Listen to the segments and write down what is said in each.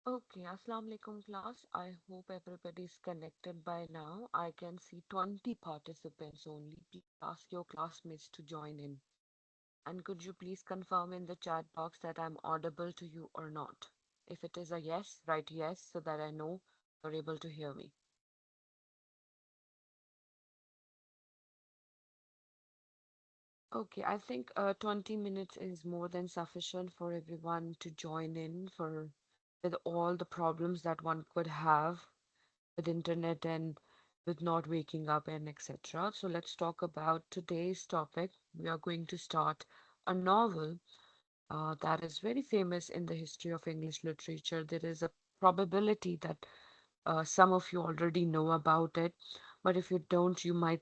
Okay, Assalamu alaikum class. I hope everybody is connected by now. I can see 20 participants only. Please ask your classmates to join in. And could you please confirm in the chat box that I'm audible to you or not? If it is a yes, write yes so that I know you're able to hear me. Okay, I think 20 minutes is more than sufficient for everyone to join in for with all the problems that one could have with internet and with not waking up and etc. So let's talk about today's topic. We are going to start a novel that is very famous in the history of English literature. There is a probability that some of you already know about it, but if you don't, you might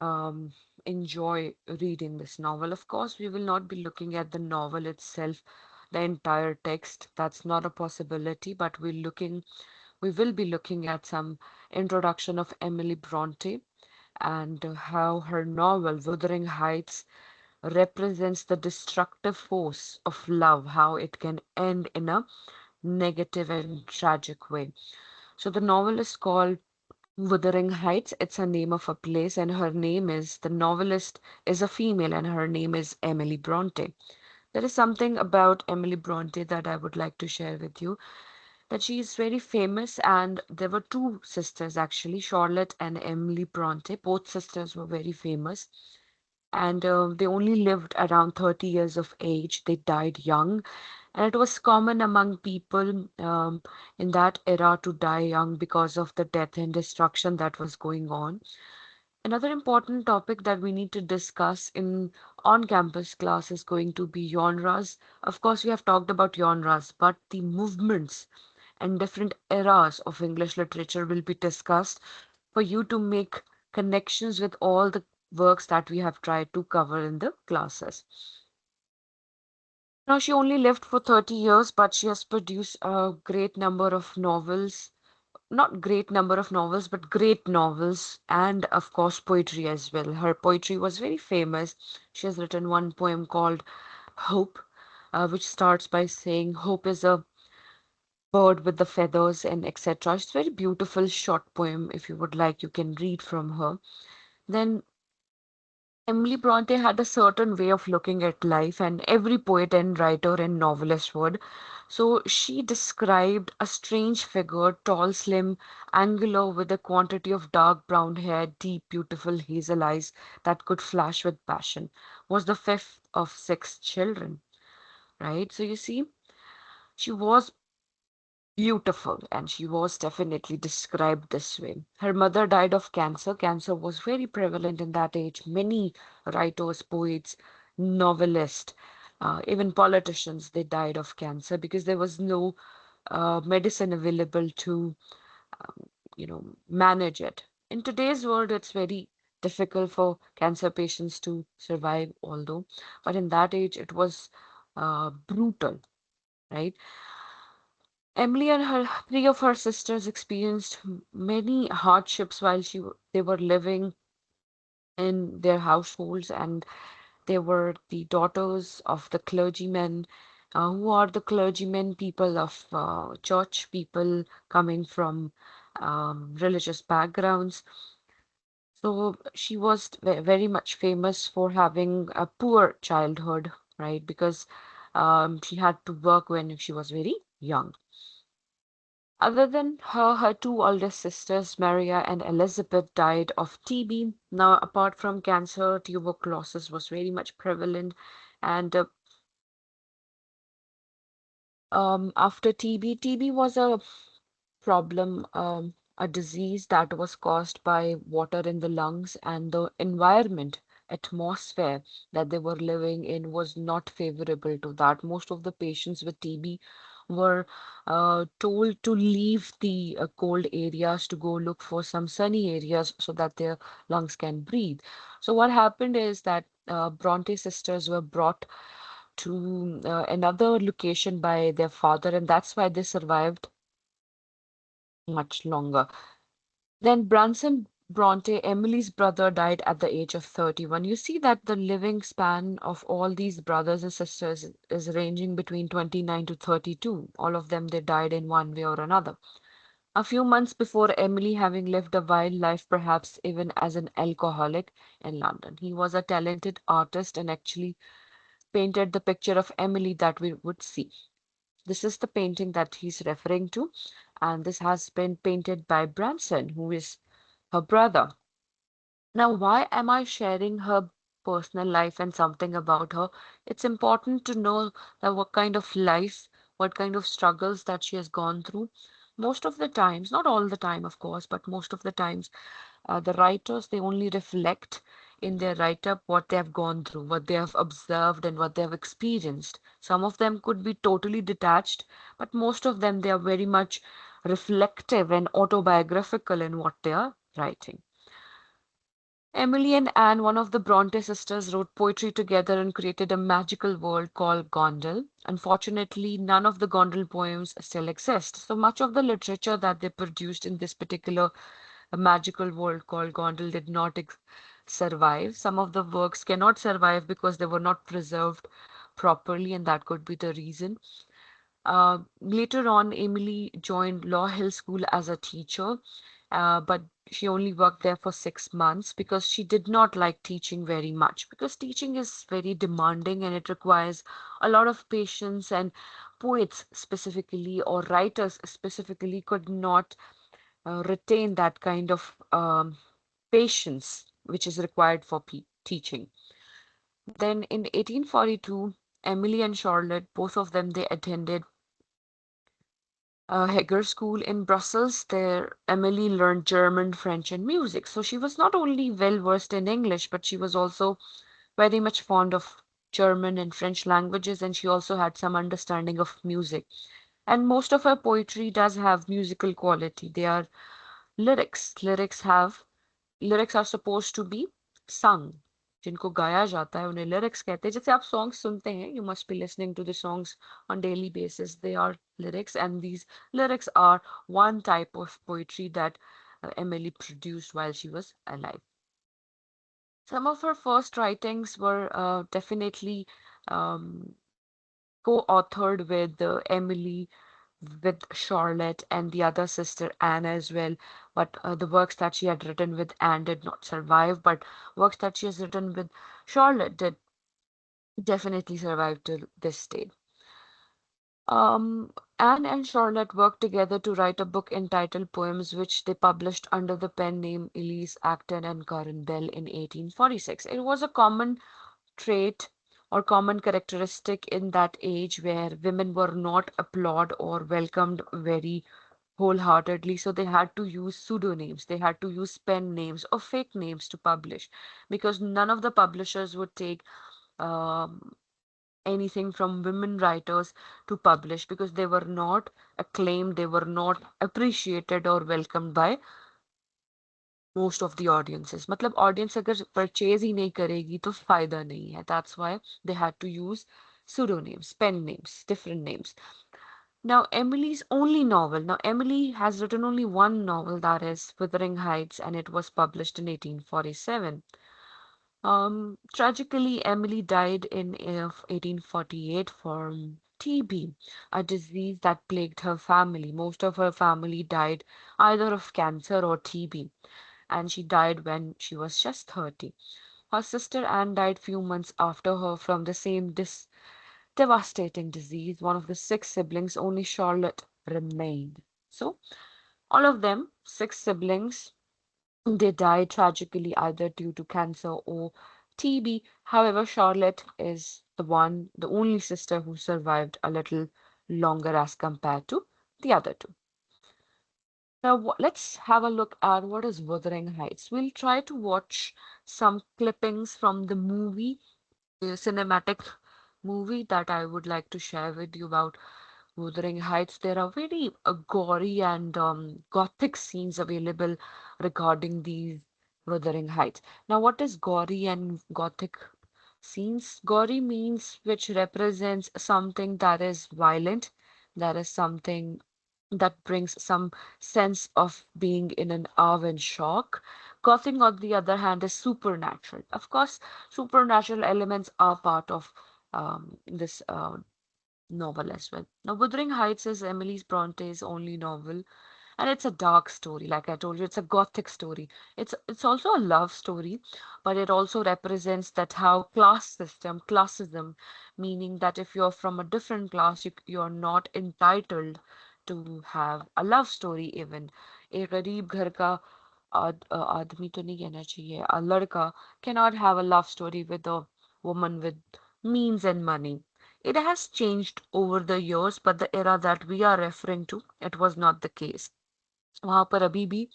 um, enjoy reading this novel. Of course, we will not be looking at the novel itself, the entire text. That's not a possibility, but we will be looking at some introduction of Emily Bronte and how her novel Wuthering Heights represents the destructive force of love, how it can end in a negative and tragic way. So the novel is called Wuthering Heights. It's a name of a place, and her name is the novelist is a female, and her name is Emily Bronte. There is something about Emily Bronte that I would like to share with you that she is very famous, and there were two sisters actually, Charlotte and Emily Bronte. Both sisters were very famous, and they only lived around 30 years of age. They died young, and it was common among people in that era to die young because of the death and destruction that was going on. Another important topic that we need to discuss in on-campus class is going to be genres. Of course, we have talked about genres, but the movements and different eras of English literature will be discussed for you to make connections with all the works that we have tried to cover in the classes. Now, she only lived for 30 years, but she has produced a great number of novels. Not great number of novels, but great novels, and of course, poetry as well. Her poetry was very famous. She has written one poem called Hope, which starts by saying, Hope is a bird with the feathers and etc. It's a very beautiful short poem. If you would like, you can read from her. Then Emily Bronte had a certain way of looking at life, and every poet and writer and novelist would. So she described a strange figure, tall, slim, angular, with a quantity of dark brown hair, deep, beautiful hazel eyes that could flash with passion. Was the fifth of six children, right? So you see, she was beautiful, and she was definitely described this way. Her mother died of cancer. Cancer was very prevalent in that age. Many writers, poets, novelists, even politicians, they died of cancer because there was no medicine available to, manage it. In today's world, it's very difficult for cancer patients to survive, although, but in that age, it was brutal, right? Emily and her three of her sisters experienced many hardships while they were living in their households, and they were the daughters of the clergymen, who are the clergymen, people of church, people coming from religious backgrounds. So she was very much famous for having a poor childhood, right? Because she had to work when she was very young. Other than her, her two older sisters, Maria and Elizabeth, died of TB. Now, apart from cancer, tuberculosis was very much prevalent. And after TB, TB was a problem, a disease that was caused by water in the lungs, and the environment, atmosphere that they were living in was not favorable to that. Most of the patients with TB were told to leave the cold areas to go look for some sunny areas so that their lungs can breathe. So what happened is that Bronte sisters were brought to another location by their father, and that's why they survived much longer. Then Branson Bronte, Emily's brother died at the age of 31. You see that the living span of all these brothers and sisters is ranging between 29 to 32. All of them, they died in one way or another. A few months before Emily, having lived a wild life, perhaps even as an alcoholic in London. He was a talented artist and actually painted the picture of Emily that we would see. This is the painting that he's referring to, and this has been painted by Branson, who is her brother. Now, why am I sharing her personal life and something about her? It's important to know that what kind of life, what kind of struggles that she has gone through. Most of the times, not all the time, of course, but most of the times, the writers, they only reflect in their write-up what they have gone through, what they have observed, and what they have experienced. Some of them could be totally detached, but most of them, they are very much reflective and autobiographical in what they are writing. Emily and Anne, one of the Bronte sisters, wrote poetry together and created a magical world called Gondel. Unfortunately, none of the Gondel poems still exist. So much of the literature that they produced in this particular magical world called Gondel did not survive. Some of the works cannot survive because they were not preserved properly, and that could be the reason. Later on, Emily joined Law Hill School as a teacher, but she only worked there for 6 months because she did not like teaching very much. Because teaching is very demanding and it requires a lot of patience, and poets specifically or writers specifically could not retain that kind of patience which is required for teaching. Then in 1842, Emily and Charlotte, both of them, they attended Heger School in Brussels. There, Emily learned German, French, and music. So she was not only well versed in English, but she was also very much fond of German and French languages, and she also had some understanding of music. And most of her poetry does have musical quality. They are lyrics. Lyrics are supposed to be sung. जिनको गाया जाता है उन्हें lyrics कहते हैं. जैसे आप songs सुनते हैं, you must be listening to the songs on daily basis. They are lyrics, and these lyrics are one type of poetry that Emily produced while she was alive. Some of her first writings were definitely um, co-authored with Emily, with Charlotte, and the other sister Anne as well. But the works that she had written with Anne did not survive, but works that she has written with Charlotte did definitely survive to this day. Anne and Charlotte worked together to write a book entitled Poems, which they published under the pen name Elise Acton and Karen Bell in 1846. It was a common trait or common characteristic in that age where women were not applauded or welcomed very wholeheartedly. So they had to use pseudonyms, they had to use pen names or fake names to publish because none of the publishers would take um, anything from women writers to publish because they were not acclaimed, they were not appreciated or welcomed by most of the audiences. मतलब audience अगर purchase ही नहीं करेगी तो फायदा नहीं है. That's why they had to use pseudonyms, pen names, different names. Now, Emily's only novel. Now, Emily has written only one novel, that is Wuthering Heights, and it was published in 1847. Tragically, Emily died in 1848 from TB, a disease that plagued her family. Most of her family died either of cancer or TB, and she died when she was just 30. Her sister Anne died few months after her from the same devastating disease. One of the six siblings, only Charlotte remained. So, all of them, six siblings, they died tragically either due to cancer or TB. However, Charlotte is the only sister who survived a little longer as compared to the other two. Now, let's have a look at what is Wuthering Heights. We'll try to watch some clippings from the movie, the cinematic movie that I would like to share with you about Wuthering Heights. There are very gory and gothic scenes available regarding these Wuthering Heights. Now, what is gory and gothic scenes? Gory means which represents something that is violent, that is something that brings some sense of being in an awe and shock. Gothic, on the other hand, is supernatural. Of course, supernatural elements are part of this novel as well. Now, Wuthering Heights is Emily Bronte's only novel, and it's a dark story. Like I told you, it's a gothic story. It's also a love story, but it also represents that how class system, classism, meaning that if you're from a different class, you're not entitled to have a love story even. एक गरीब घर का आदमी तो नहीं कहना चाहिए, a लड़का cannot have a love story with a woman with means and money. It has changed over the years, but the era that we are referring to, it was not the case. वहां पर अभी भी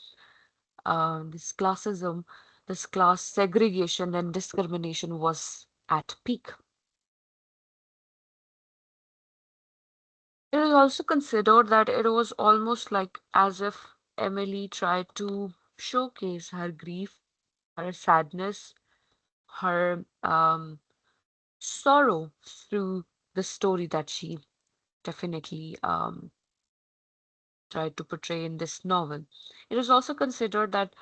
this classism, this class segregation and discrimination was at peak. It is also considered that it was almost like as if Emily tried to showcase her grief, her sadness, her sorrow through the story that she definitely tried to portray in this novel. It is also considered that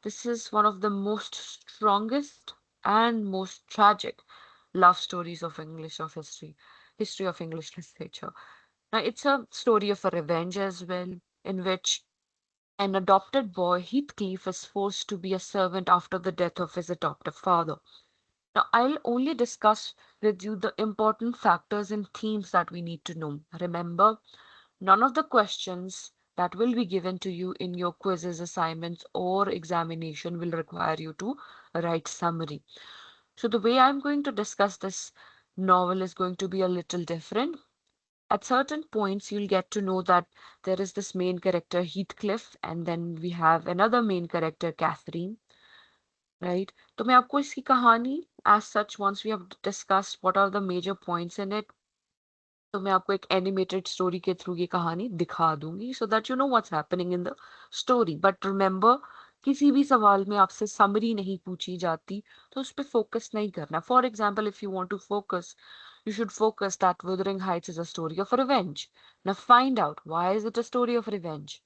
this is one of the most strongest and most tragic love stories of history of English literature. Now, it's a story of a revenge as well, in which an adopted boy, Heathcliff, is forced to be a servant after the death of his adoptive father. Now, I'll only discuss with you the important factors and themes that we need to know. Remember, none of the questions that will be given to you in your quizzes, assignments, or examination will require you to write summary. So the way I'm going to discuss this novel is going to be a little different. At certain points, you'll get to know that there is this main character, Heathcliff, and then we have another main character, Catherine, right? तो मैं आपको इसकी कहानी as such once we have discussed what are the major points in it, तो मैं आपको एक animated story के थ्रू ये कहानी दिखा दूंगी so that you know what's happening in the story but remember किसी भी सवाल में आपसे समरी नहीं पूछी जाती तो उस पर फोकस नहीं करना for example if you want to focus you should focus that Wuthering Heights is a story of revenge. Now find out why is it a story of revenge?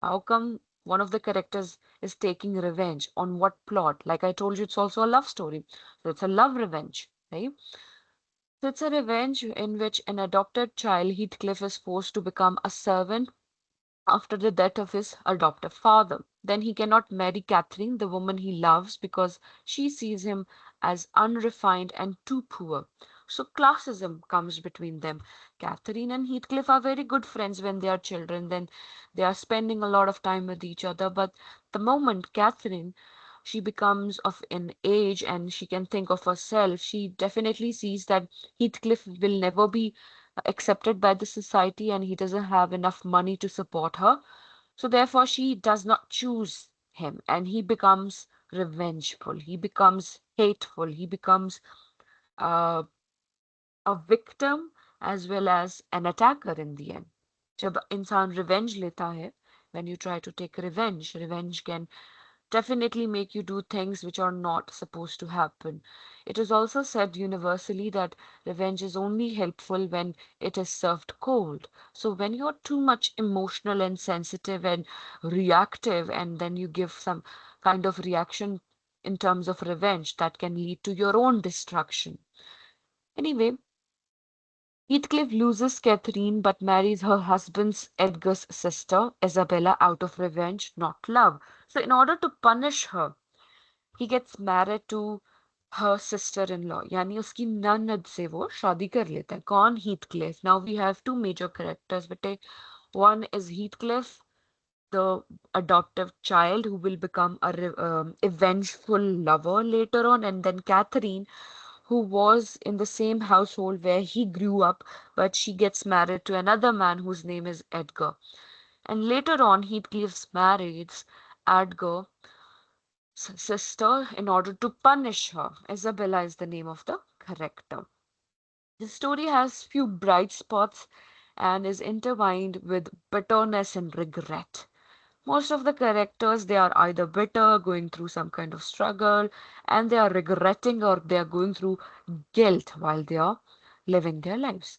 How come one of the characters is taking revenge on what plot? Like I told you, it's also a love story. So it's a love revenge, right? So it's a revenge in which an adopted child, Heathcliff, is forced to become a servant after the death of his adoptive father. Then he cannot marry Catherine, the woman he loves, because she sees him as unrefined and too poor. So classism comes between them. Catherine and Heathcliff are very good friends when they are children, then they are spending a lot of time with each other. But the moment Catherine she becomes of an age and she can think of herself, she definitely sees that Heathcliff will never be accepted by the society and he doesn't have enough money to support her. So therefore, she does not choose him and he becomes revengeful. He becomes hateful. He becomes uh, a victim as well as an attacker in the end. जब इंसान revenge लेता है, when you try to take revenge, revenge can definitely make you do things which are not supposed to happen. It is also said universally that revenge is only helpful when it is served cold. So when you're too much emotional and sensitive and reactive, and then you give some kind of reaction in terms of revenge, that can lead to your own destruction. Anyway, Heathcliff loses Catherine but marries her husband's Edgar's sister, Isabella, out of revenge, not love. So, in order to punish her, he gets married to her sister-in-law, यानी उसकी ननद से वो शादी कर लेता है. कौन? Heathcliff. Now we have two major characters, बेटे. One is Heathcliff, the adoptive child who will become a vengeful lover later on, and then Catherine, who was in the same household where he grew up, but she gets married to another man whose name is Edgar. And later on, Heathcliff marries Edgar's sister in order to punish her. Isabella is the name of the character. The story has few bright spots and is intertwined with bitterness and regret. Most of the characters, they are either bitter, going through some kind of struggle, and they are regretting or they are going through guilt while they are living their lives.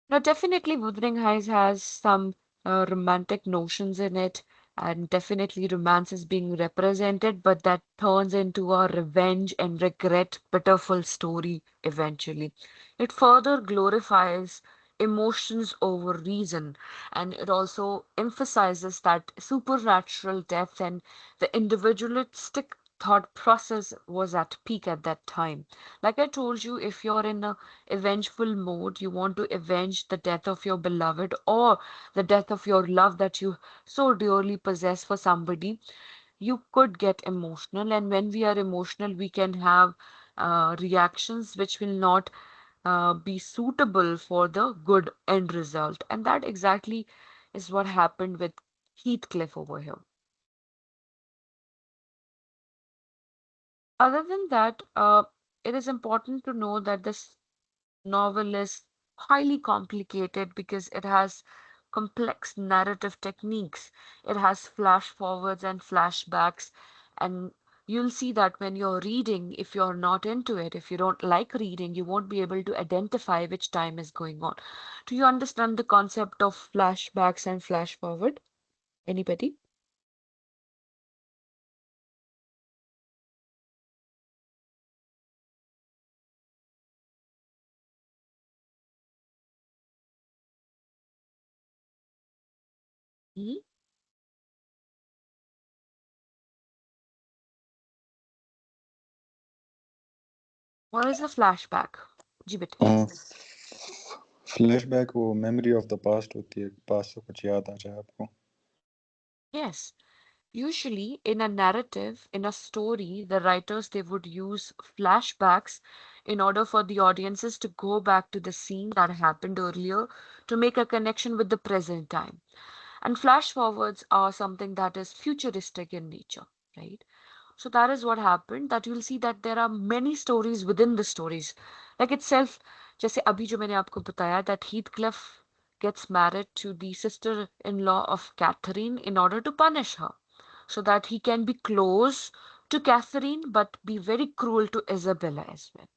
Now, definitely, Wuthering Heights has some romantic notions in it. and definitely romance is being represented, but that turns into a revenge and regret, pitiful story eventually. It further glorifies emotions over reason, and it also emphasizes that supernatural depth and the individualistic thought process was at peak at that time. Like I told you, if you're in a avengeful mode, you want to avenge the death of your beloved or the death of your love that you so dearly possess for somebody, you could get emotional. And when we are emotional, we can have reactions which will not be suitable for the good end result. And that exactly is what happened with Heathcliff over here. Other than that, it is important to know that this novel is highly complicated because it has complex narrative techniques. It has flash forwards and flashbacks, and you'll see that when you're reading, if you're not into it, if you don't like reading, you won't be able to identify which time is going on. Do you understand the concept of flashbacks and flash forward? Anybody? Hmm? What is a flashback? जी बताइए. Flashback वो memory of the past होती है, past से कुछ याद आ जाए आपको। Yes. Usually, in a narrative, in a story, the writers they would use flashbacks in order for the audiences to go back to the scene that happened earlier to make a connection with the present time. And flash forwards are something that is futuristic in nature, right? So that is what happened that you'll see that there are many stories within the stories. Like itself, जैसे अभी जो मैंने आपको बताया that Heathcliff gets married to the sister-in-law of Catherine in order to punish her, so that he can be close to Catherine but be very cruel to Isabella as well.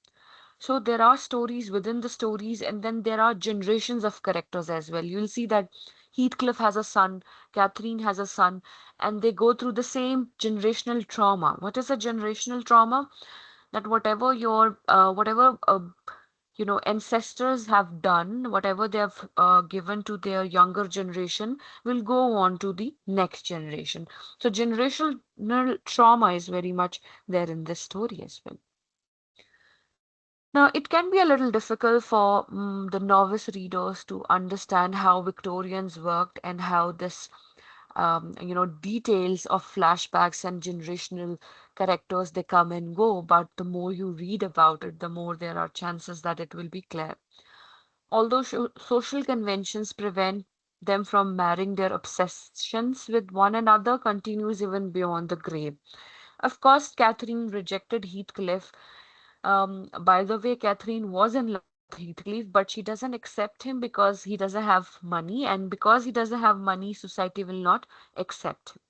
So there are stories within the stories, and then there are generations of characters as well. You'll see that Heathcliff has a son, Catherine has a son, and they go through the same generational trauma. What is a generational trauma? That whatever ancestors have done, whatever they have given to their younger generation, will go on to the next generation. So generational trauma is very much there in this story as well. Now, it can be a little difficult for the novice readers to understand how Victorians worked and how this details of flashbacks and generational characters they come and go. But the more you read about it, the more there are chances that it will be clear. Although social conventions prevent them from marrying, their obsessions with one another continues even beyond the grave. Of course, Catherine rejected Heathcliff. By the way, Catherine was in love with Heathcliff, but she doesn't accept him because he doesn't have money, and because he doesn't have money, society will not accept him.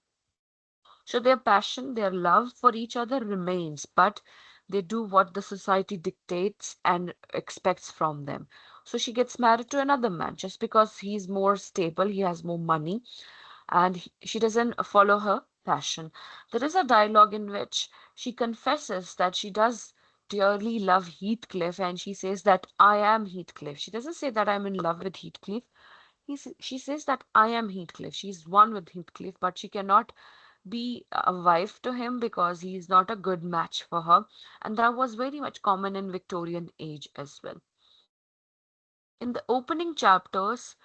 So their passion, their love for each other remains, but they do what the society dictates and expects from them. So she gets married to another man just because he's more stable, he has more money, and she doesn't follow her passion. There is a dialogue in which she confesses that she does dearly love Heathcliff, and she says that I am Heathcliff. She doesn't say that I'm in love with Heathcliff. She says that I am Heathcliff. She's one with Heathcliff, but she cannot be a wife to him because he is not a good match for her. And that was very much common in Victorian age as well. In the opening chapters,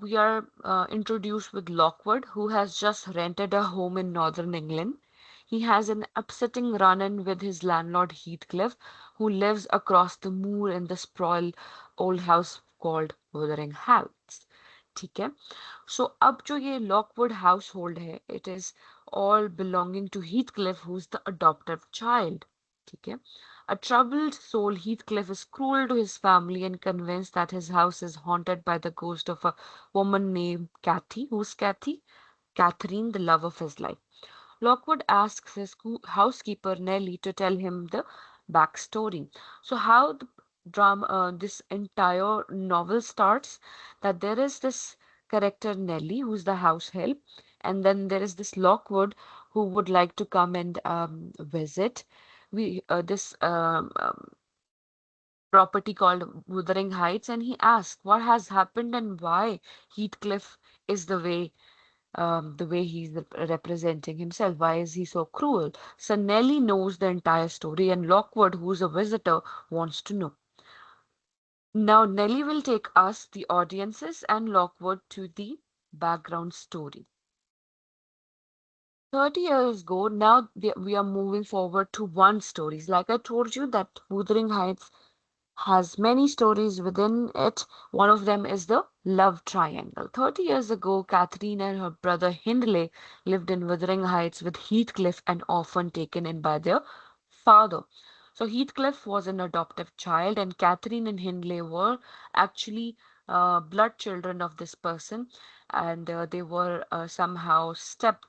we are introduced with Lockwood, who has just rented a home in northern England. He has an upsetting run-in with his landlord Heathcliff, who lives across the moor in the spoiled old house called Wuthering Heights. ठीक है. So अब जो ये Lockwood household है, it is all belonging to Heathcliff, who's the adoptive child. ठीक है. A troubled soul, Heathcliff is cruel to his family and convinced that his house is haunted by the ghost of a woman named Kathy. Who's Kathy? Catherine, the love of his life. Lockwood asks his housekeeper Nellie to tell him the backstory. So, how the drama, this entire novel starts, that there is this character Nellie, who's the house help, And then there is this Lockwood who would like to come and visit. We this property called Wuthering Heights, and he asks what has happened and why Heathcliff is the way he's representing himself. Why is he so cruel? So Nellie knows the entire story, and Lockwood, who's a visitor, wants to know. Now Nellie will take us, the audiences, and Lockwood to the background story. 30 years ago, now we are moving forward to one stories. Like I told you that Wuthering Heights has many stories within it. One of them is the love triangle. 30 years ago, Catherine and her brother Hindley lived in Wuthering Heights with Heathcliff, an orphan taken in by their father. So Heathcliff was an adoptive child, and Catherine and Hindley were actually blood children of this person, and they were somehow step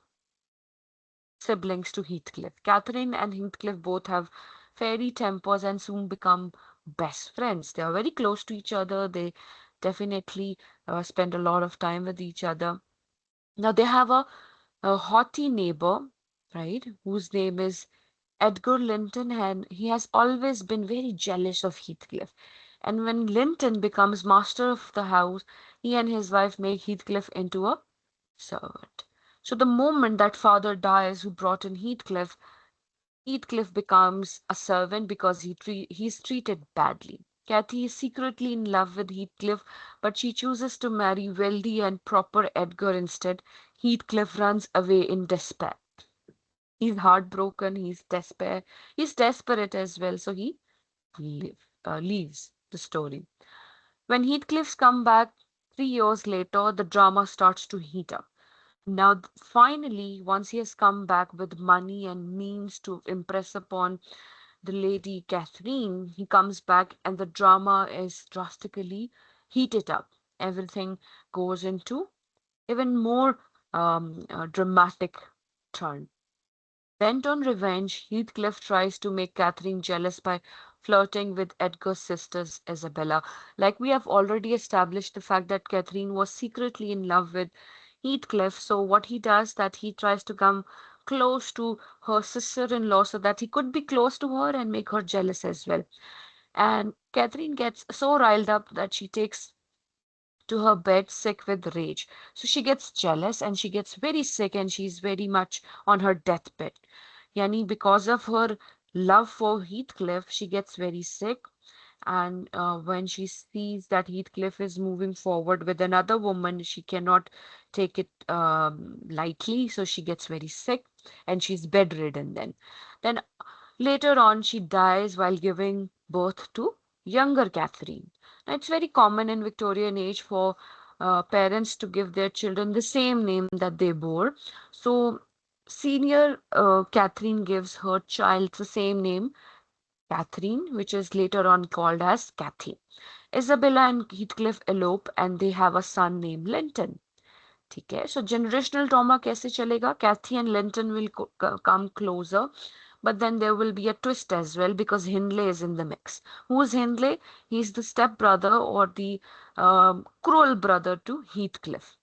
siblings to Heathcliff. Catherine and Heathcliff both have fairy tempers and soon become best friends. They are very close to each other. They definitely spend a lot of time with each other. Now they have a haughty neighbor, right, whose name is Edgar Linton, and he has always been very jealous of Heathcliff. And when Linton becomes master of the house, he and his wife make Heathcliff into a servant. So the moment that father dies, who brought in Heathcliff, Heathcliff becomes a servant because he's treated badly. Kathy is secretly in love with Heathcliff, but she chooses to marry wealthy and proper Edgar instead. Heathcliff runs away in despair. He's heartbroken, he's desperate as well, so he leaves the story. When Heathcliff's come back 3 years later, the drama starts to heat up. Now, finally, once he has come back with money and means to impress upon the lady Catherine, he comes back and the drama is drastically heated up. Everything goes into even more dramatic turn. Bent on revenge, Heathcliff tries to make Catherine jealous by flirting with Edgar's sister Isabella. Like we have already established the fact that Catherine was secretly in love with Heathcliff, so what he does that he tries to come close to her sister-in-law so that he could be close to her and make her jealous as well. And Catherine gets so riled up that she takes to her bed sick with rage. So she gets jealous and she gets very sick and she's very much on her deathbed. Yani because of her love for Heathcliff, she gets very sick. And when she sees that Heathcliff is moving forward with another woman, she cannot take it lightly. So she gets very sick and she's bedridden then. Then later on, she dies while giving birth to younger Catherine. Now, it's very common in Victorian age for parents to give their children the same name that they bore. So, senior Catherine gives her child the same name, Catherine, which is later on called as Cathy. Isabella and Heathcliff elope and they have a son named Linton. ठीक है, so generational trauma कैसे चलेगा? Kathy and Linton will come closer, but then there will be a twist as well because Hindley is in the mix. Who is Hindley? He's the step brother or the cruel brother to Heathcliff.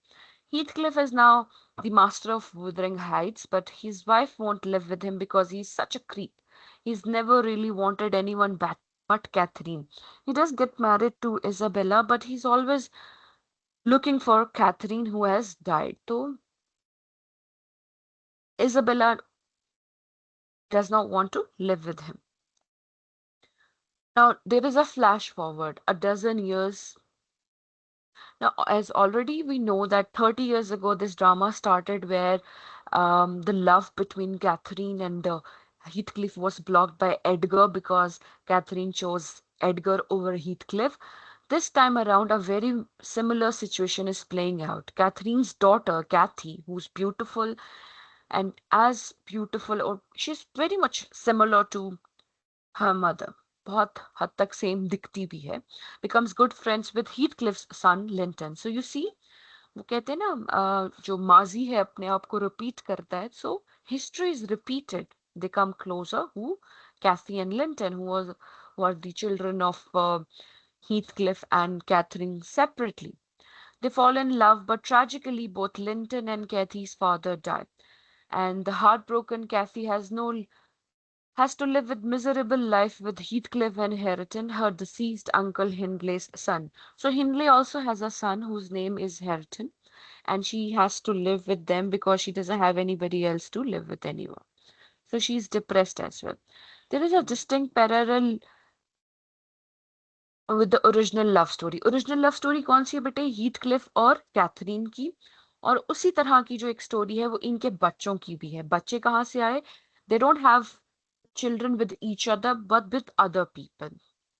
Heathcliff is now the master of Wuthering Heights, but his wife won't live with him because he's such a creep. He's never really wanted anyone back but Catherine. He does get married to Isabella, but he's always looking for Catherine who has died. So Isabella does not want to live with him. Now there is a flash forward a dozen years. Now, as already we know that 30 years ago this drama started where the love between Catherine and Heathcliff was blocked by Edgar because Catherine chose Edgar over Heathcliff. This time around, a very similar situation is playing out. Catherine's daughter, Kathy, who's beautiful and as beautiful, or she's very much similar to her mother, बहुत हद तक same दिखती भी है, becomes good friends with Heathcliff's son Linton. So you see, वो कहते हैं ना जो माजी है अपने आप को रिपीट करता है. So history is repeated. They come closer. Who? Kathy and Linton, who are the children of Heathcliff and Catherine separately. They fall in love, but tragically, both Linton and Kathy's father die. And the heartbroken Kathy has to live with miserable life with Heathcliff and Hareton, her deceased uncle Hindley's son. So Hindley also has a son whose name is Hareton, and she has to live with them because she doesn't have anybody else to live with anyone. So she's depressed as well. There is a distinct parallel with the original love story. Original love story कौन सी है बेटे? Heathcliff और Catherine की। और उसी तरह की जो एक स्टोरी है वो इनके बच्चों की भी है। बच्चे कहाँ से आए? They don't have children with each other but with other people.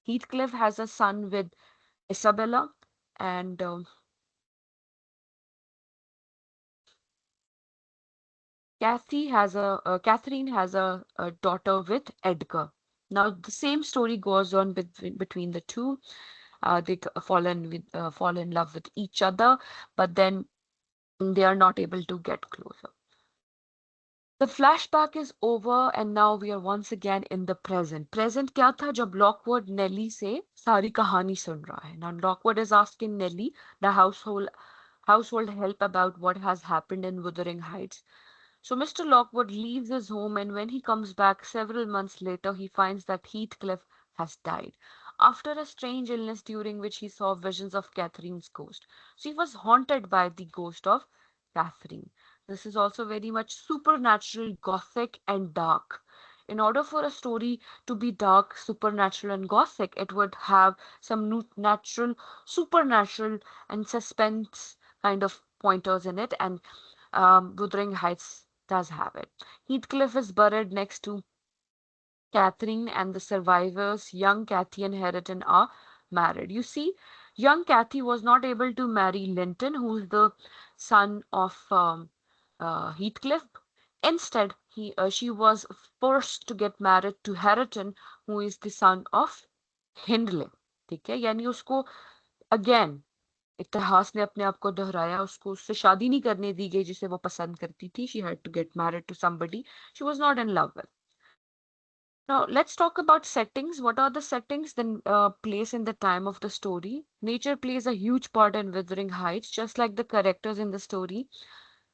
Heathcliff has a son with Isabella, and Catherine has a daughter with Edgar. Now the same story goes on between the two. Fall in love with each other, but then they are not able to get closer. The flashback is over and now we are once again in the present. Present क्या था? जब Lockwood Nelly से सारी कहानी सुन रहा है. Now Lockwood is asking Nelly, the household help, about what has happened in Wuthering Heights. So Mr. Lockwood leaves his home, and when he comes back several months later, he finds that Heathcliff has died after a strange illness during which he saw visions of Catherine's ghost. So he was haunted by the ghost of Catherine. This is also very much supernatural, gothic, and dark. In order for a story to be dark, supernatural, and gothic, it would have some natural, supernatural, and suspense kind of pointers in it, and Wuthering Heights does have it. Heathcliff is buried next to Catherine, and the survivors, young Cathy and Hareton, are married. You see, young Cathy was not able to marry Linton, who's the son of Heathcliff. Instead, she was forced to get married to Hareton, who is the son of Hindley. ठीक है, यानी उसको again इतिहास ने अपने आप को दोहराया, उसको उससे शादी नहीं करने दी गई जिसे वो पसंद करती थी. She had to get married to somebody she was not in love with. Now, let's talk about settings. What are the settings? Then, place in the time of the story. Nature plays a huge part in Wuthering Heights, just like the characters in the story.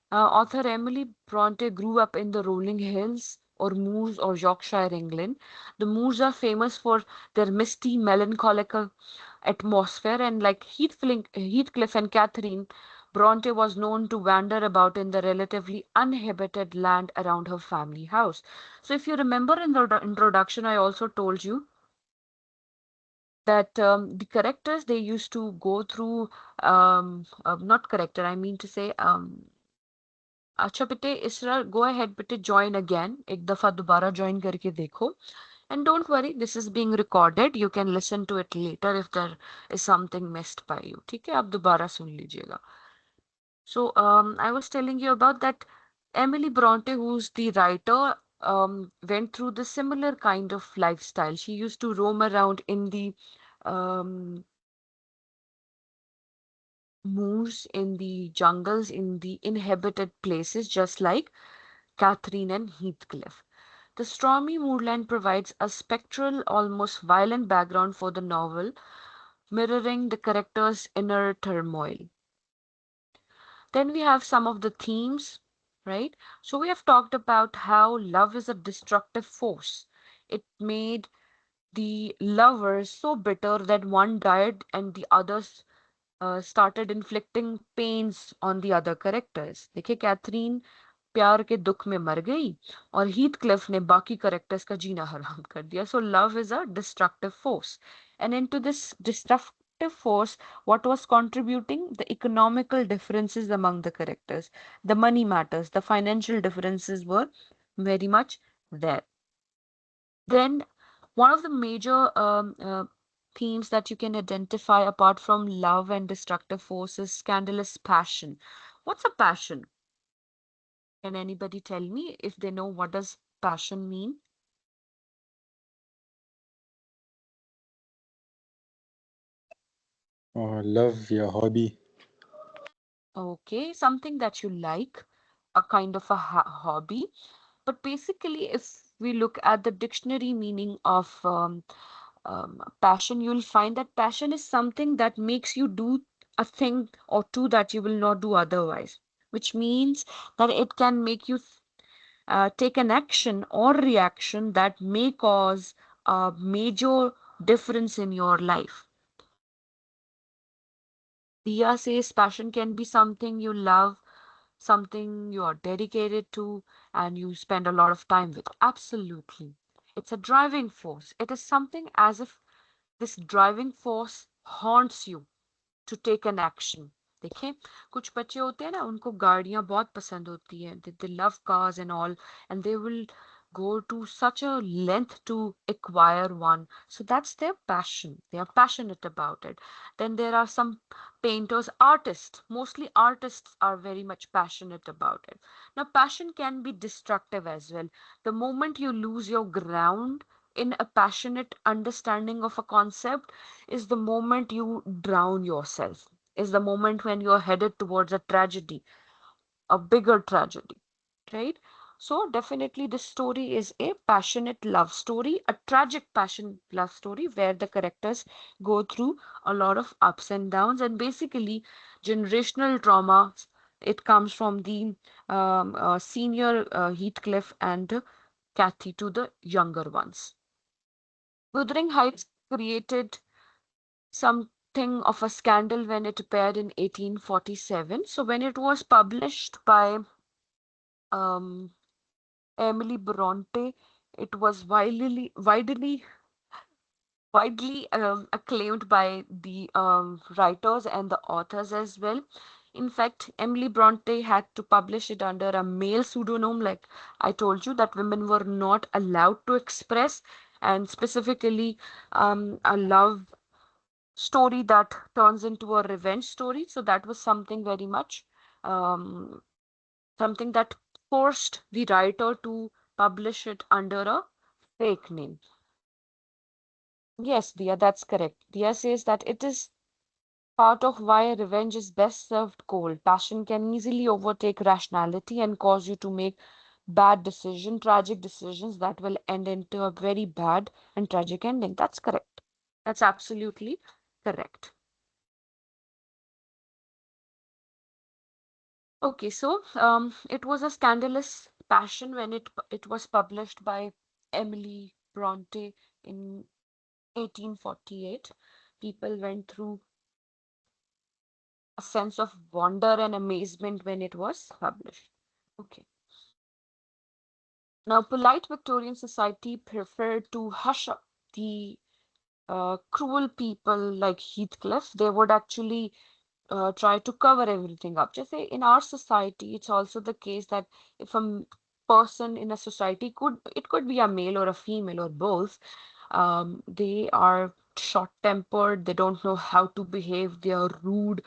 Author Emily Bronte grew up in the rolling hills or moors or Yorkshire, England. The moors are famous for their misty, melancholical atmosphere, and like Heathcliff and Catherine, Bronte was known to wander about in the relatively uninhabited land around her family house. So, if you remember in the introduction, I also told you that the characters they used to go through, not character, I mean to say, अच्छा बेटे इसरा go ahead बेटे join again एक दफा दोबारा join करके देखो. And don't worry, this is being recorded. You can listen to it later if there is something missed by you. ठीक है, आप दोबारा सुन लीजिएगा. So I was telling you about that Emily Bronte, who's the writer, went through the similar kind of lifestyle. She used to roam around in the um, moors, in the jungles, in the inhabited places, just like Catherine and Heathcliff. The stormy moorland provides a spectral, almost violent background for the novel, mirroring the characters' inner turmoil. Then we have some of the themes, right? So we have talked about how love is a destructive force. It made the lovers so bitter that one died and the others started inflicting pains on the other characters. देखिए Catherine प्यार के दुख में मर गई और Heathcliff ने बाकी करेक्टर्स का जीना हराम कर दिया. So love is a destructive force, and into this destructive force, what was contributing? The economical differences among the characters, the money matters, the financial differences were very much there. Then one of the major themes that you can identify apart from love and destructive forces, scandalous passion. What's a passion? Can anybody tell me if they know what does passion mean? love या hobby. Okay, something that you like, a kind of a hobby. But basically, if we look at the dictionary meaning of passion, you'll find that passion is something that makes you do a thing or two that you will not do otherwise, which means that it can make you take an action or reaction that may cause a major difference in your life. Dia says passion can be something you love, something you are dedicated to, and you spend a lot of time with. Absolutely. It's a driving force. It is something as if this driving force haunts you to take an action. देखिए कुछ बच्चे होते हैं ना उनको गाड़ियां बहुत पसंद होती हैं they love cars and all and they will go to such a length to acquire one, so that's their passion. They are passionate about it. Then there are some painters, artists, mostly artists are very much passionate about it. Now passion can be destructive as well. The moment you lose your ground in a passionate understanding of a concept is the moment you drown yourself, is the moment when you're headed towards a tragedy, a bigger tragedy, right? So, definitely, this story is a passionate love story, a tragic passion love story where the characters go through a lot of ups and downs, and basically, generational trauma. It comes from the senior Heathcliff and Kathy to the younger ones. Wuthering Heights created something of a scandal when it appeared in 1847. So when it was published by um, Emily Bronte, it was widely acclaimed by the writers and the authors as well. In fact, Emily Bronte had to publish it under a male pseudonym, like I told you, that women were not allowed to express, and specifically a love story that turns into a revenge story. So that was something very much um, something that forced the writer to publish it under a fake name. Yes, Dia, that's correct. Dia says that it is part of why revenge is best served cold. Passion can easily overtake rationality and cause you to make bad decisions, tragic decisions that will end into a very bad and tragic ending. That's correct. That's absolutely correct. Okay, so it was a scandalous passion when it was published by Emily Bronte in 1848. People went through a sense of wonder and amazement when it was published. Okay. Now, polite Victorian society preferred to hush up the cruel people like Heathcliff. They would actually try to cover everything up. Just say in our society, it's also the case that if person in a society it could be a male or a female or both, they are short-tempered, they don't know how to behave, they are rude,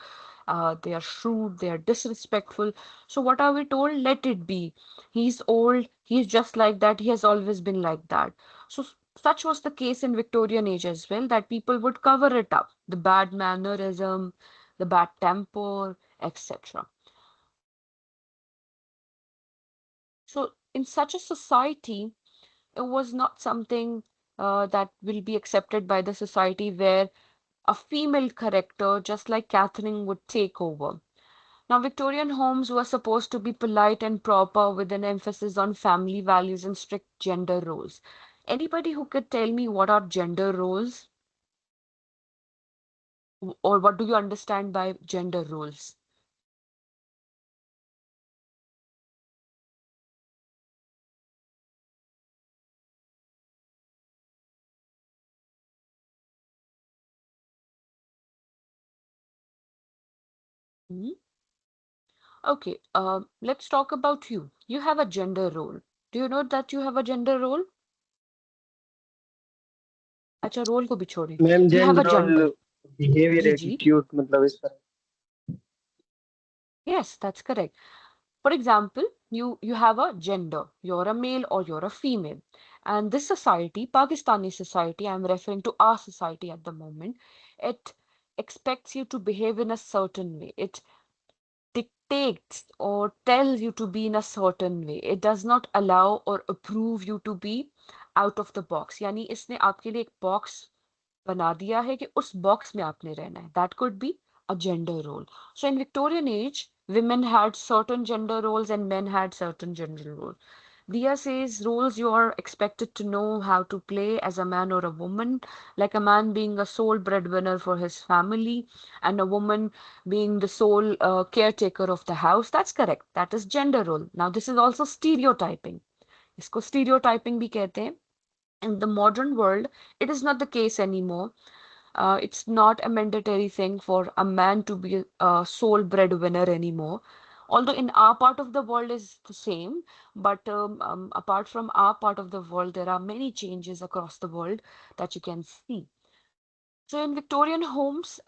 they are shrewd, they are disrespectful. So what are we told? Let it be. He's old, he's just like that, he has always been like that. So such was the case in Victorian age as well, that people would cover it up, the bad mannerism, the bad temper, etc. So in such a society, it was not something that will be accepted by the society where a female character, just like Catherine, would take over. Now, Victorian homes were supposed to be polite and proper with an emphasis on family values and strict gender roles. Anybody who could tell me what are gender roles or what do you understand by gender roles? Hmm? Okay, let's talk about you. You have a gender role. Do you know that you have a gender role? अच्छा role को भी छोड़ें. Ma'am You have a general gender. Behaviour जी जी. Attitude मतलब इस पर Yes, that's correct. For example, you have a gender. You're a male or you're a female. And this society, Pakistani society, I'm referring to our society at the moment, it expects you to behave in a certain way. It dictates or tells you to be in a certain way. It does not allow or approve you to be out of the box. यानी इसने आपके लिए एक box बना दिया है कि उस box में आपने रहना है. That could be a gender role. So in Victorian age, women had certain gender roles and men had certain gender roles. Dia says roles you are expected to know how to play as a man or a woman, like a man being a sole breadwinner for his family and a woman being the sole caretaker of the house. That's correct. That is gender role. Now, this is also stereotyping. इसको stereotyping भी कहते हैं. In the modern world, it is not the case anymore. It's not a mandatory thing for a man to be a sole breadwinner anymore. Although in our part of the world is the same, but apart from our part of the world, there are many changes across the world that you can see. So in Victorian homes,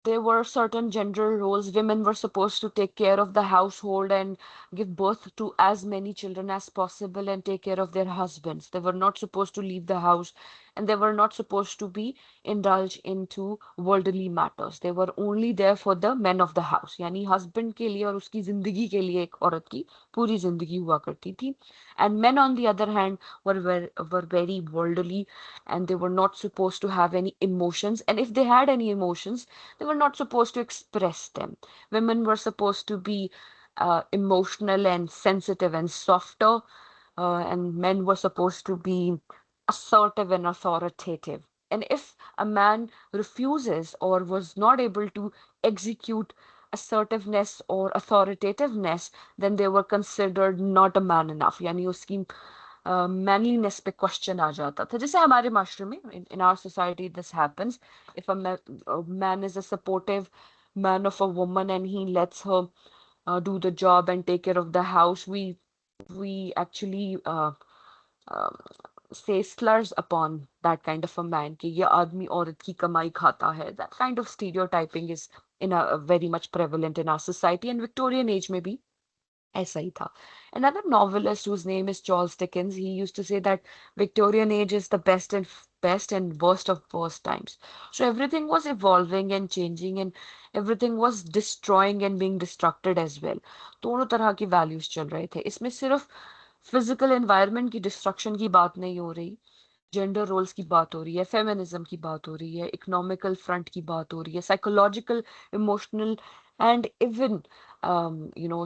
there were certain gender roles. Women were supposed to take care of the household and give birth to as many children as possible and take care of their husbands. They were not supposed to leave the house and they were not supposed to be indulged into worldly matters. They were only there for the men of the house. यानी husband के लिए और उसकी जिंदगी के लिए एक औरत की पूरी जिंदगी हुआ करती थी. And men on the other hand were very worldly and they were not supposed to have any emotions. And if they had any emotions, they were not supposed to express them. Women were supposed to be emotional and sensitive and softer, and men were supposed to be assertive and authoritative. And if a man refuses or was not able to execute assertiveness or authoritativeness, then they were considered not a man enough. यानी उसकी manliness पे question आ जाता था जैसे हमारे माशरे में in our society this happens if a man is a supportive man of a woman and he lets her do the job and take care of the house we actually uh, say slurs upon that kind of a man कि ये आदमी औरत की कमाई खाता है that kind of stereotyping is in a very much prevalent in our society and Victorian age में भी ऐसा ही था. Another novelist whose name is Charles Dickens, he used to say that Victorian age is the best and worst of worst times. So everything was evolving and changing and everything was destroying and being destructed as well. दोनों तरह की values चल रहे थे. इसमें सिर्फ physical environment की destruction की बात नहीं हो रही. जेंडर रोल्स की बात हो रही है फेमिनिज्म की बात हो रही है इकोनॉमिकल फ्रंट की बात हो रही है psychological emotional and even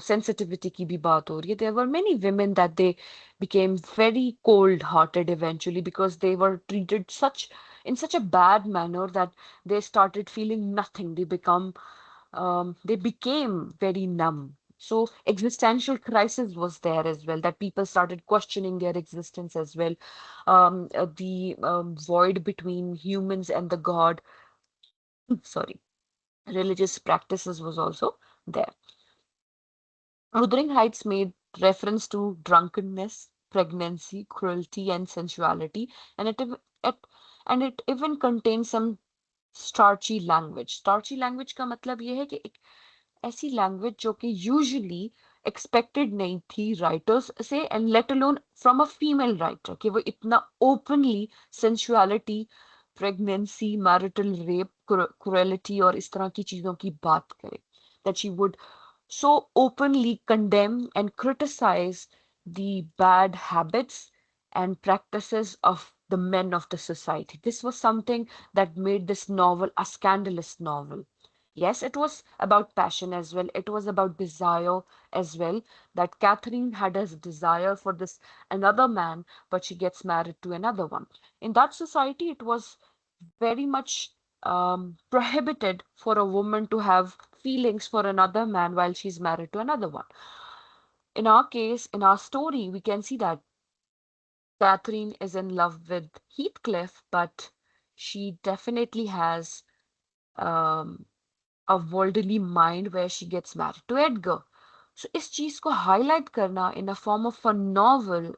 sensitivity की भी बात हो रही है there were many women that they became very cold hearted eventually because they were treated such a bad manner that they started feeling nothing they became very numb. So existential crisis was there as well, that people started questioning their existence as well. The void between humans and the God, sorry, religious practices was also there. Wuthering Heights made reference to drunkenness, pregnancy, cruelty, and sensuality, and it and it even contains some starchy language. Starchy language का मतलब ये है कि ऐसी language जो कि usually expected नहीं थी राइटर्स से and let alone from a female writer कि वो इतना openly sensuality pregnancy marital rape cruelty और इस तरह की चीजों की बात करे that she would so openly condemn and criticize the bad habits and practices of the men of the society. This was something that made this novel a scandalous novel. Yes, it was about passion as well. It was about desire as well. That Catherine had a desire for this another man, but she gets married to another one. In that society, it was very much prohibited for a woman to have feelings for another man while she's married to another one. In our case, in our story, we can see that Catherine is in love with Heathcliff, but she definitely has um, a worldly mind where she gets married to Edgar. So इस चीज को highlight करना in a form of a novel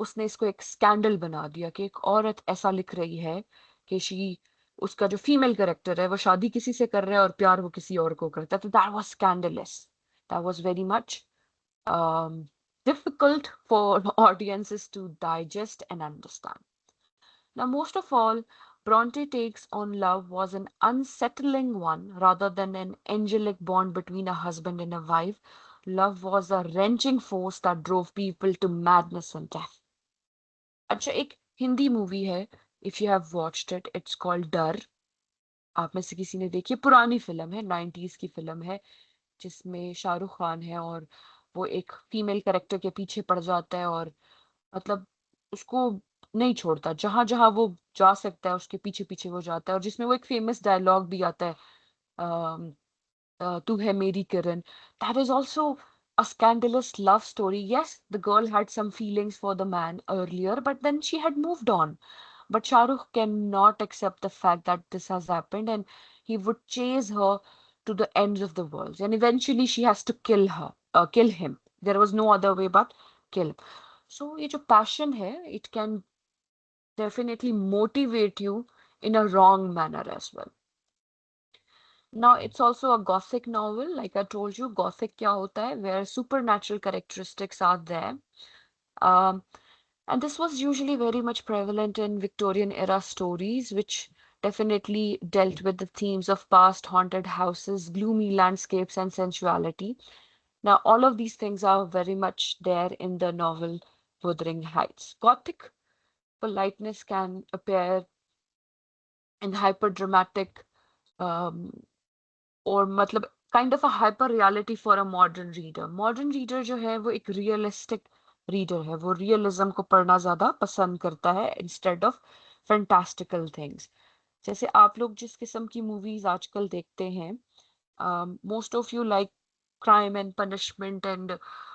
उसने इसको एक scandal बना दिया कि एक औरत ऐसा लिख रही है कि शी उसका जो फीमेल कैरेक्टर है वो शादी किसी से कर रहा है और प्यार वो किसी और को करता है तो that was scandalous that was very much difficult for audiences to digest and understand. Now, most of all, Bronte takes on love was an unsettling one rather than an angelic bond between a husband and a wife. Love was a wrenching force that drove people to madness and death. अच्छा एक Hindi movie है if you have watched it it's called डर आप में से किसी ने देखी है, पुरानी फिल्म है, 90s की फिल्म है, जिसमें शाहरुख खान है और वो एक फीमेल कैरेक्टर के पीछे पड़ जाता है और मतलब उसको नहीं छोड़ता, जहां जहां वो जा सकता है उसके पीछे पीछे वो जाता है, और जिसमें वो एक फेमस डायलॉग भी आता है, Tu Hai Meri Kiran. That is also a scandalous love story. Yes, the girl had some feelings for the man earlier, but then she had moved on. But Shah Rukh cannot accept the fact that this has happened, and he would chase her to the ends of the world. And eventually, she has to kill him. There was no other way but kill him. So, ये जो passion है, it can definitely motivate you in a wrong manner as well. Now, it's also a Gothic novel. Like I told you, Gothic kya hota hai, where supernatural characteristics are there. Um, and this was usually very much prevalent in Victorian era stories, which definitely dealt with the themes of past haunted houses, gloomy landscapes, and sensuality. Now, all of these things are very much there in the novel Wuthering Heights. Gothic politeness can appear in hyper dramatic um, और मतलब kind of a hyper reality for a modern reader जो है वो एक realistic reader है, वो realism को पढ़ना ज्यादा पसंद करता है इंस्टेड ऑफ फैंटास्टिकल थिंग्स। जैसे आप लोग जिस किस्म की मूवीज आजकल देखते हैं, most of you like crime and punishment and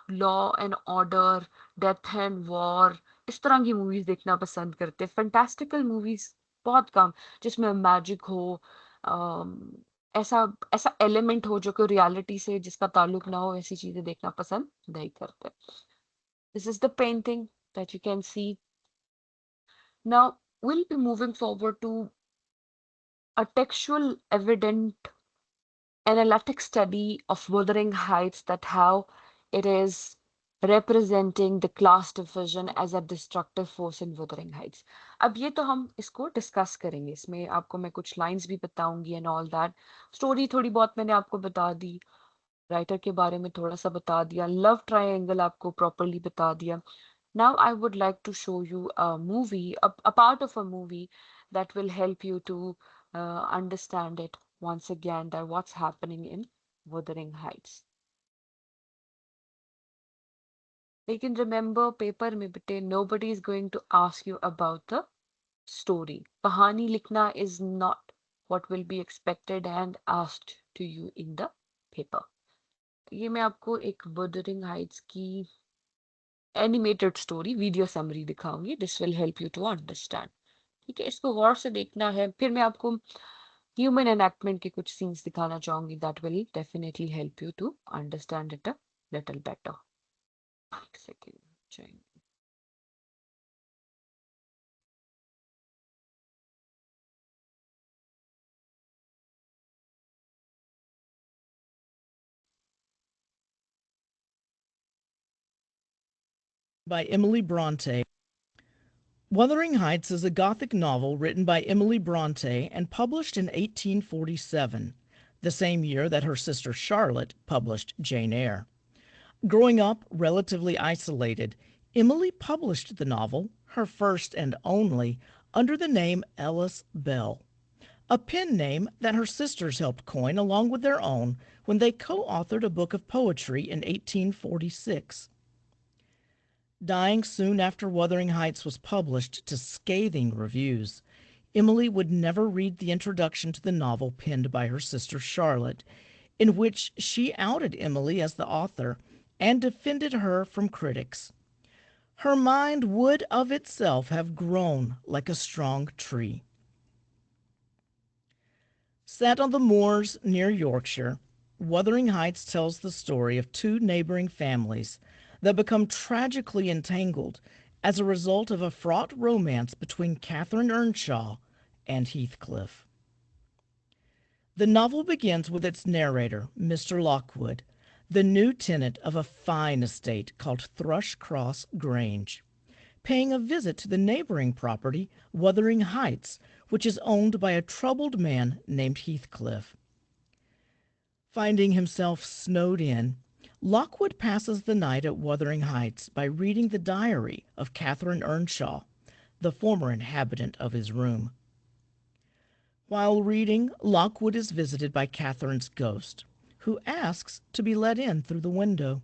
law and order, death and war, इस तरह की मूवीज देखना पसंद करते हैं। फैंटास्टिकल मूवीज बहुत कम, जिसमें मैजिक हो, अम, ऐसा ऐसा एलिमेंट हो जो कि रियलिटी से जिसका ताल्लुक ना हो, ऐसी चीजें देखना पसंद नहीं करते। This is the painting that you can see. Now, we'll be moving forward to a textual, evident, analytic study of Wuthering Heights, that how it is representing the class division as a destructive force in Wuthering Heights. अब ये तो हम इसको discuss करेंगे, इसमें आपको मैं कुछ लाइंस भी बताऊंगी एंड ऑल दैट। स्टोरी थोड़ी बहुत मैंने आपको बता दी, राइटर के बारे में थोड़ा सा बता दिया, लव ट्रायंगल आपको प्रॉपरली बता दिया। Now I would like to show you a movie, a part of a movie that will help you to understand it once again, that what's happening in Wuthering Heights. लेकिन remember, paper में बेटे nobody is going to ask you about the story. कहानी लिखना is not what will be expected and asked to you in the paper. ये मैं आपको एक Wuthering Heights की एनिमेटेड स्टोरी वीडियो समरी दिखाऊंगी, this will help you to understand. ठीक है, इसको गौर से देखना है, फिर मैं आपको ह्यूमन एनैक्टमेंट के कुछ सीन्स दिखाना चाहूंगी, that will definitely help you to understand it a little better. एक second. By Emily Bronte. Wuthering Heights is a Gothic novel written by Emily Bronte and published in 1847, the same year that her sister Charlotte published Jane Eyre. Growing up relatively isolated, Emily published the novel, her first and only, under the name Ellis Bell, a pen name that her sisters helped coin along with their own when they co-authored a book of poetry in 1846. Dying soon after Wuthering Heights was published to scathing reviews, Emily would never read the introduction to the novel penned by her sister Charlotte, in which she outed Emily as the author and defended her from critics. Her mind would of itself have grown like a strong tree. Set on the moors near Yorkshire, Wuthering Heights tells the story of two neighboring families that become tragically entangled as a result of a fraught romance between Catherine Earnshaw and Heathcliff. The novel begins with its narrator, Mr. Lockwood, the new tenant of a fine estate called Thrushcross Grange, paying a visit to the neighboring property, Wuthering Heights, which is owned by a troubled man named Heathcliff. Finding himself snowed in, Lockwood passes the night at Wuthering Heights by reading the diary of Catherine Earnshaw, the former inhabitant of his room. While reading, Lockwood is visited by Catherine's ghost, who asks to be let in through the window.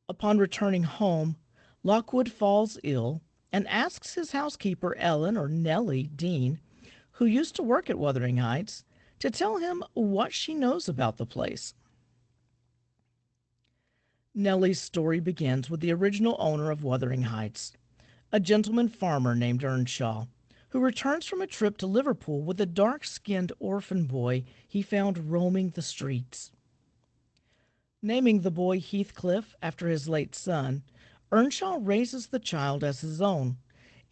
Upon returning home, Lockwood falls ill and asks his housekeeper, Ellen or Nellie Dean, who used to work at Wuthering Heights, to tell him what she knows about the place. Nellie's story begins with the original owner of Wuthering Heights, a gentleman farmer named Earnshaw, who returns from a trip to Liverpool with a dark-skinned orphan boy he found roaming the streets. Naming the boy Heathcliff after his late son, Earnshaw raises the child as his own,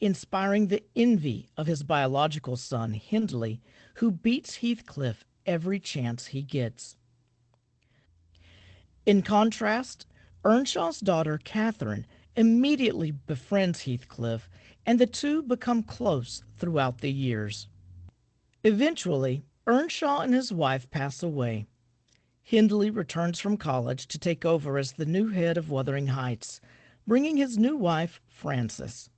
inspiring the envy of his biological son, Hindley, who beats Heathcliff every chance he gets. In contrast, Earnshaw's daughter, Catherine, immediately befriends Heathcliff, and the two become close throughout the years. Eventually, Earnshaw and his wife pass away. Hindley returns from college to take over as the new head of Wuthering Heights, bringing his new wife, Frances.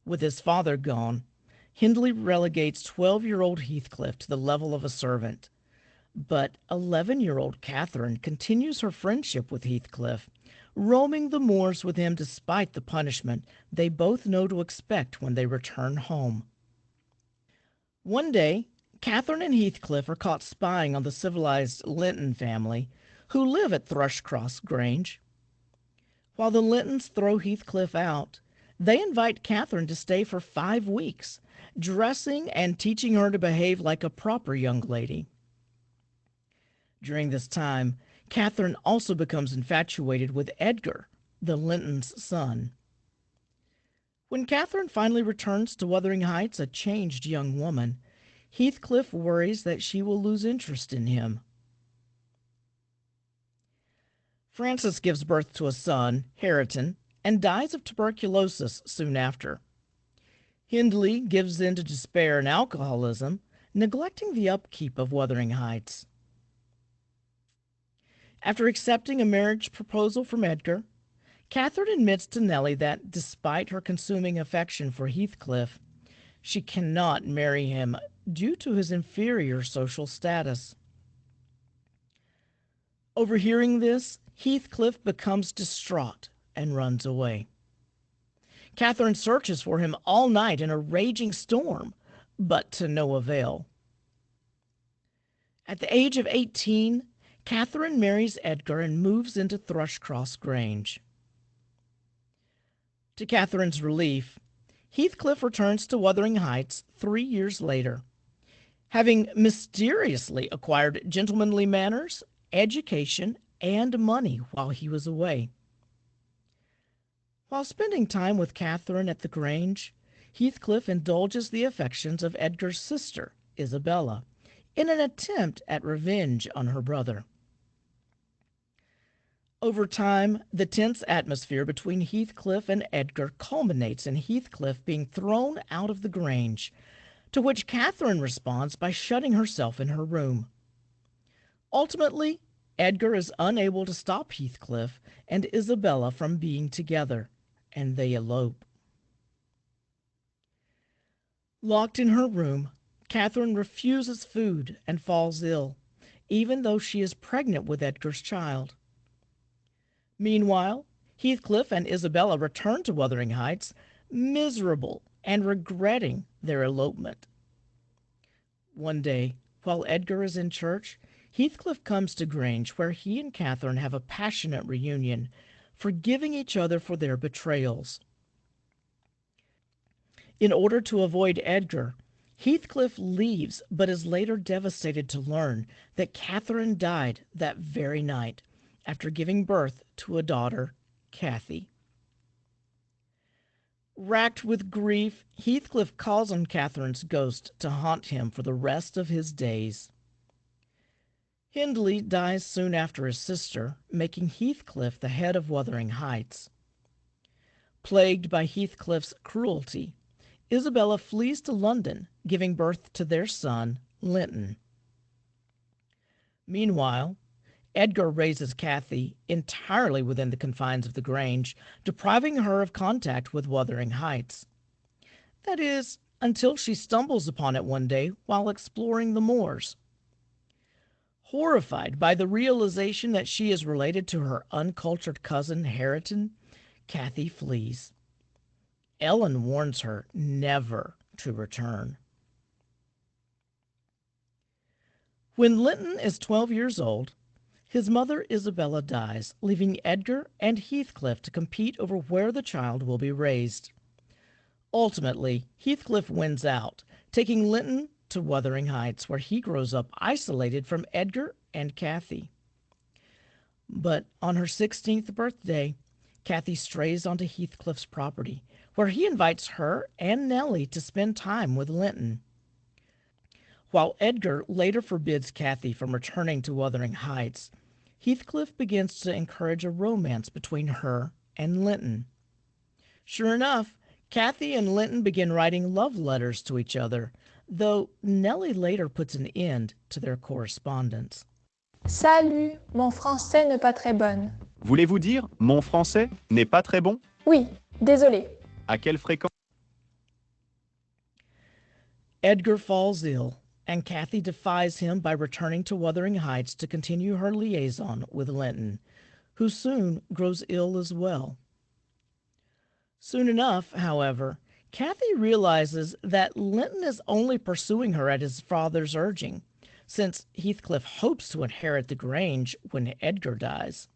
With his father gone, Hindley relegates 12-year-old Heathcliff to the level of a servant. But 11-year-old Catherine continues her friendship with Heathcliff, roaming the moors with him despite the punishment they both know to expect when they return home. One day, Catherine and Heathcliff are caught spying on the civilized Linton family, who live at Thrushcross Grange. While the Lintons throw Heathcliff out, they invite Catherine to stay for 5 weeks, dressing and teaching her to behave like a proper young lady. During this time, Catherine also becomes infatuated with Edgar, the Lintons' son. When Catherine finally returns to Wuthering Heights a changed young woman, Heathcliff worries that she will lose interest in him. Frances gives birth to a son, Hareton, and dies of tuberculosis soon after. Hindley gives in to despair and alcoholism, neglecting the upkeep of Wuthering Heights. After accepting a marriage proposal from Edgar, Catherine admits to Nellie that, despite her consuming affection for Heathcliff, she cannot marry him due to his inferior social status. Overhearing this, Heathcliff becomes distraught and runs away. Catherine searches for him all night in a raging storm, but to no avail. At the age of 18, Catherine marries Edgar and moves into Thrushcross Grange. To Catherine's relief, Heathcliff returns to Wuthering Heights 3 years later, having mysteriously acquired gentlemanly manners, education, and money while he was away. While spending time with Catherine at the Grange, Heathcliff indulges the affections of Edgar's sister, Isabella, in an attempt at revenge on her brother. Over time, the tense atmosphere between Heathcliff and Edgar culminates in Heathcliff being thrown out of the Grange, to which Catherine responds by shutting herself in her room. Ultimately, Edgar is unable to stop Heathcliff and Isabella from being together, and they elope. Locked in her room, Catherine refuses food and falls ill, even though she is pregnant with Edgar's child. Meanwhile, Heathcliff and Isabella return to Wuthering Heights, miserable and regretting their elopement. One day, while Edgar is in church, Heathcliff comes to Grange, where he and Catherine have a passionate reunion, forgiving each other for their betrayals. In order to avoid Edgar, Heathcliff leaves, but is later devastated to learn that Catherine died that very night after giving birth to a daughter, Cathy. Racked with grief, Heathcliff calls on Catherine's ghost to haunt him for the rest of his days. Hindley dies soon after his sister, making Heathcliff the head of Wuthering Heights. Plagued by Heathcliff's cruelty, Isabella flees to London, giving birth to their son, Linton. Meanwhile, Edgar raises Cathy entirely within the confines of the Grange, depriving her of contact with Wuthering Heights. That is, until she stumbles upon it one day while exploring the moors. Horrified by the realization that she is related to her uncultured cousin Hareton, Kathy flees. Ellen warns her never to return. When Linton is 12 years old, his mother Isabella dies, leaving Edgar and Heathcliff to compete over where the child will be raised. Ultimately, Heathcliff wins out, taking Linton to Wuthering Heights, where he grows up isolated from Edgar and Kathy. But on her 16th birthday, Kathy strays onto Heathcliff's property, where he invites her and Nellie to spend time with Linton. While Edgar later forbids Kathy from returning to Wuthering Heights, Heathcliff begins to encourage a romance between her and Linton. Sure enough, Kathy and Linton begin writing love letters to each other, though Nellie later puts an end to their correspondence. Salut, mon français n'est pas très bonne. Voulez-vous dire mon français n'est pas très bon? Oui, désolé. À quelle fréquence? Edgar falls ill, and Kathy defies him by returning to Wuthering Heights to continue her liaison with Linton, who soon grows ill as well. Soon enough, however, Kathy realizes that Linton is only pursuing her at his father's urging, since Heathcliff hopes to inherit the Grange when Edgar dies.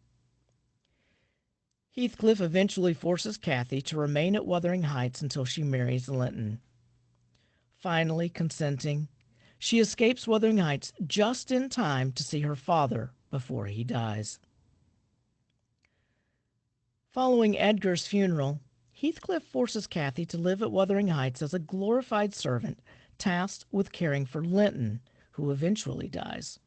Heathcliff eventually forces Kathy to remain at Wuthering Heights until she marries Linton. Finally consenting, she escapes Wuthering Heights just in time to see her father before he dies. Following Edgar's funeral, Heathcliff forces Kathy to live at Wuthering Heights as a glorified servant tasked with caring for Linton, who eventually dies.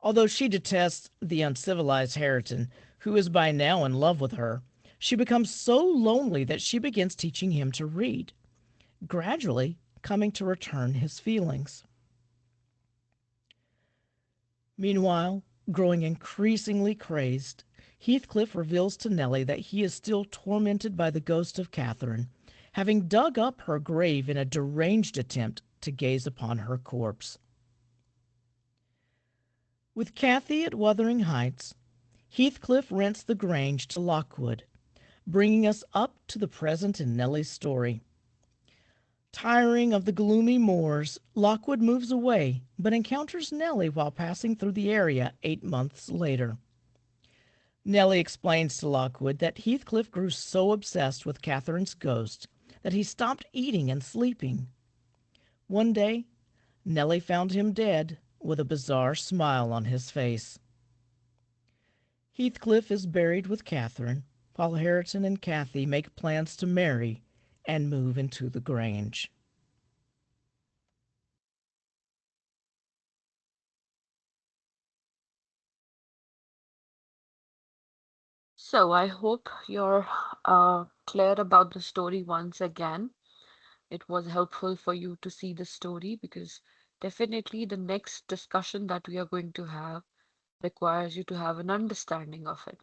Although she detests the uncivilized Hareton, who is by now in love with her, she becomes so lonely that she begins teaching him to read, gradually coming to return his feelings. Meanwhile, growing increasingly crazed, Heathcliff reveals to Nellie that he is still tormented by the ghost of Catherine, having dug up her grave in a deranged attempt to gaze upon her corpse. With Kathy at Wuthering Heights, Heathcliff rents the Grange to Lockwood, bringing us up to the present in Nellie's story. Tiring of the gloomy moors, Lockwood moves away, but encounters Nellie while passing through the area 8 months later. Nellie explains to Lockwood that Heathcliff grew so obsessed with Catherine's ghost that he stopped eating and sleeping. One day, Nellie found him dead, with a bizarre smile on his face. Heathcliff is buried with Catherine, while Hareton and Kathy make plans to marry and move into the Grange. So I hope you're clear about the story once again. It was helpful for you to see the story because definitely the next discussion that we are going to have requires you to have an understanding of it.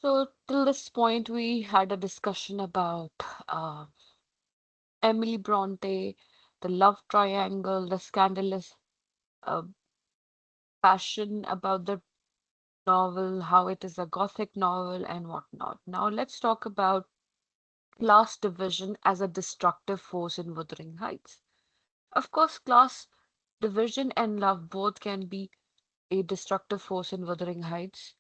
So till this point, we had a discussion about uh, Emily Bronte, the love triangle, the scandalous uh, passion about the novel, how it is a gothic novel, and whatnot. Now let's talk about class division as a destructive force in Wuthering Heights. Of course, class division and love both can be a destructive force in Wuthering Heights.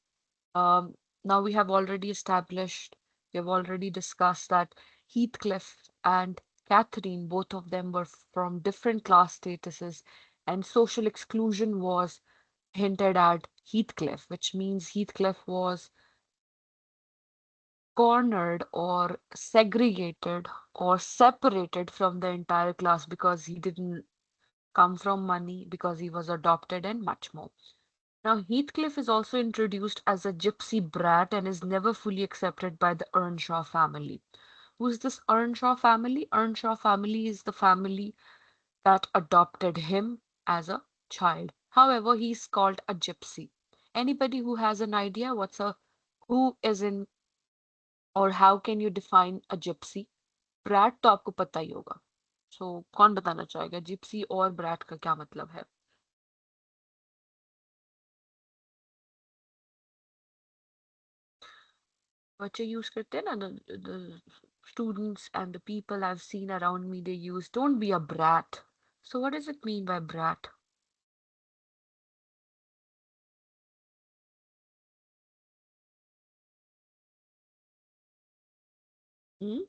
Now we have already established, we have already discussed that Heathcliff and Catherine, both of them were from different class statuses, and social exclusion was hinted at Heathcliff, which means Heathcliff was cornered or segregated or separated from the entire class because he didn't come from money, because he was adopted, and much more. Now, Heathcliff is also introduced as a gypsy brat and is never fully accepted by the Earnshaw family. Who's this Earnshaw family? Earnshaw family is the family that adopted him as a child. However, he's called a gypsy. Anybody who has an idea who is in or how can you define a gypsy? Brat तो आपको पता ही होगा. So कौन बताना चाहेगा Gypsy और brat का क्या मतलब है? बच्चे यूज करते हैं ना, the students and the people I've seen around me, they use don't be a brat. So what does it mean by brat? Hmm?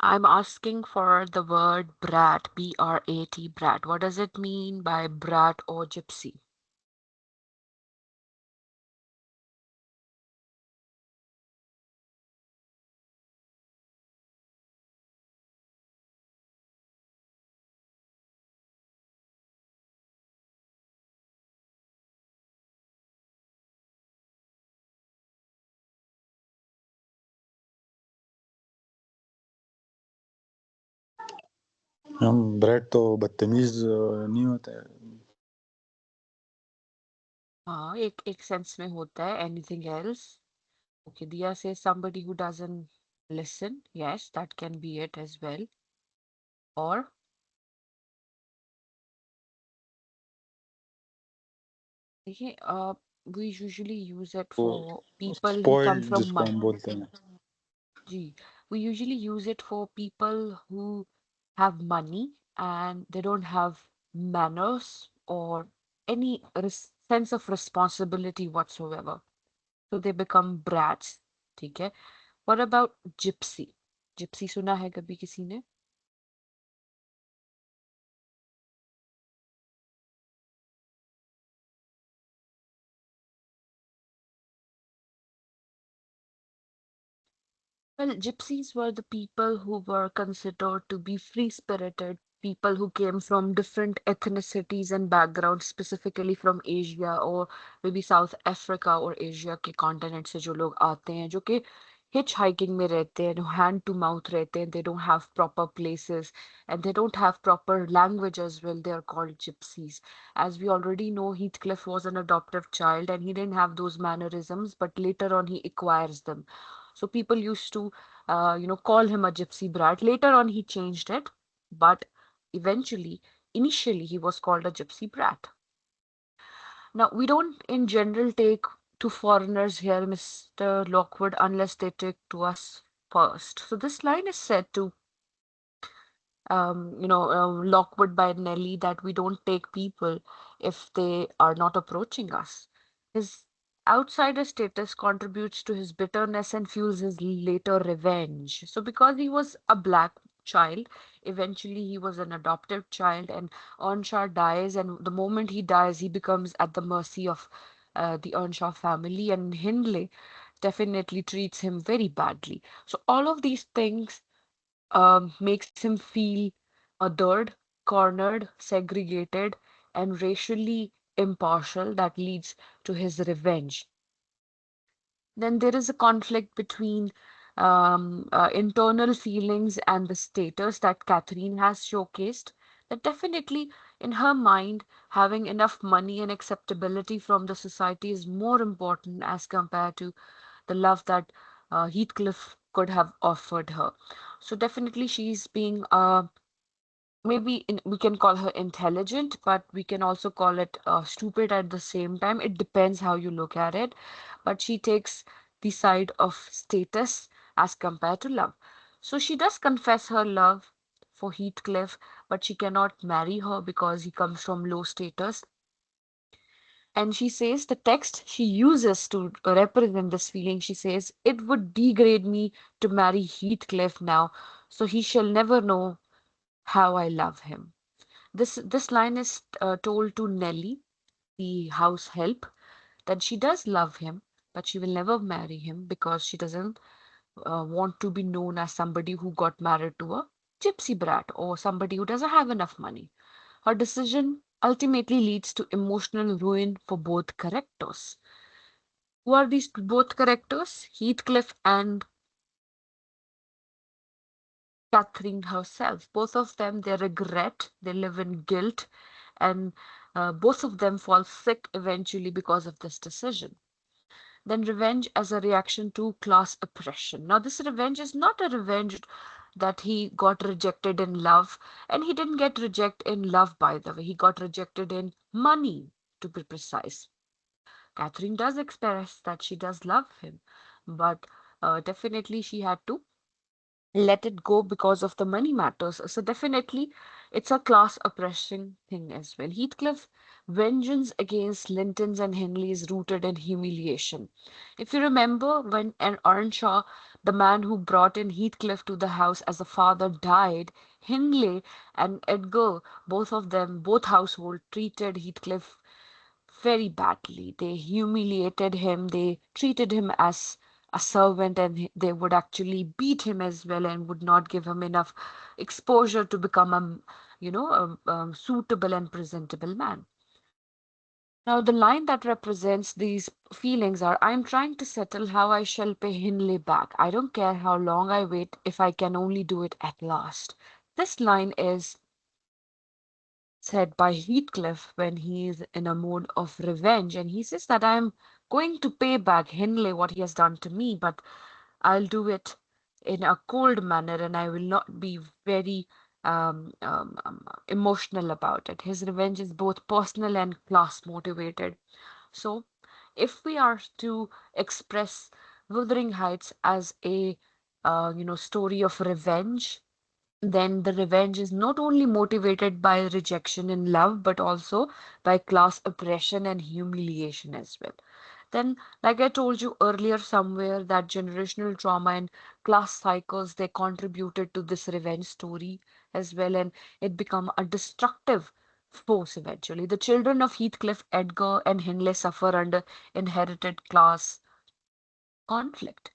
I'm asking for the word brat, B-R-A-T, brat. What does it mean by brat or gypsy? हम bread तो बदतमीज नहीं होता है. हाँ, एक sense में होता है. Anything else? Okay, Dia says somebody who doesn't listen. Yes, that can be it as well. Or देखिए, we usually use it वो for people who come spoiled from जिसको हम बोलते हैं. Ji. We usually use it for people who have money and they don't have manners or any sense of responsibility whatsoever. So they become brats. ठीक है. What about gypsy? Gypsy सुना है कभी किसी ने? Well, gypsies were the people who were considered to be free-spirited, people who came from different ethnicities and backgrounds, specifically from Asia or maybe South Africa or Asia के continent से जो लोग आते हैं, जो कि hitchhiking में रहते हैं, hand to mouth रहते हैं, they don't have proper places and they don't have proper language as well. They are called gypsies. As we already know, Heathcliff was an adoptive child and he didn't have those mannerisms, but later on he acquires them. So people used to, call him a gypsy brat. Later on, he changed it, but initially, he was called a gypsy brat. Now, we don't in general take to foreigners here, Mr. Lockwood, unless they take to us first. So this line is said to Lockwood by Nelly that we don't take people if they are not approaching us. His outsider status contributes to his bitterness and fuels his later revenge. So, because he was a black child, eventually he was an adopted child, and Earnshaw dies, and the moment he dies, he becomes at the mercy of the Earnshaw family, and Hindley definitely treats him very badly. So, all of these things makes him feel othered, cornered, segregated, and racially impartial that leads to his revenge. Then there is a conflict between internal feelings and the status that Catherine has showcased, that definitely in her mind, having enough money and acceptability from the society is more important as compared to the love that Heathcliff could have offered her. So definitely she's being we can call her intelligent, but we can also call it stupid at the same time. It depends how you look at it. But she takes the side of status as compared to love. So she does confess her love for Heathcliff, but she cannot marry her because he comes from low status. And she says the text she uses to represent this feeling, she says, it would degrade me to marry Heathcliff now, so he shall never know how I love him. This line is told to Nellie, the house help, that she does love him, but she will never marry him because she doesn't want to be known as somebody who got married to a gypsy brat or somebody who doesn't have enough money. Her decision ultimately leads to emotional ruin for both characters. Who are these both characters? Heathcliff and Catherine herself. Both of them, they regret, they live in guilt, and both of them fall sick eventually because of this decision. Then revenge as a reaction to class oppression. Now, this revenge is not a revenge that he got rejected in love, and he didn't get rejected in love, by the way. He got rejected in money, to be precise. Catherine does express that she does love him, but definitely she had to let it go because of the money matters. So definitely it's a class oppression thing as well. Heathcliff vengeance against Lintons and Henley is rooted in humiliation. If you remember when an Earnshaw, the man who brought in Heathcliff to the house as a father, died, Hindley and Edgar, both of them, both household treated Heathcliff very badly. They humiliated him, they treated him as a servant, and they would actually beat him as well and would not give him enough exposure to become a suitable and presentable man. Now, the line that represents these feelings are I'm trying to settle how I shall pay Hindley back. I don't care how long I wait if I can only do it at last. This line is said by Heathcliff when he is in a mood of revenge, and he says that I'm going to pay back Hindley what he has done to me, but I'll do it in a cold manner and I will not be very emotional about it. His revenge is both personal and class motivated. So, if we are to express Wuthering Heights as a story of revenge, then the revenge is not only motivated by rejection and love, but also by class oppression and humiliation as well. Then, like I told you earlier somewhere, that generational trauma and class cycles, they contributed to this revenge story as well, and it become a destructive force eventually. The children of Heathcliff, Edgar, and Hindley suffer under inherited class conflict.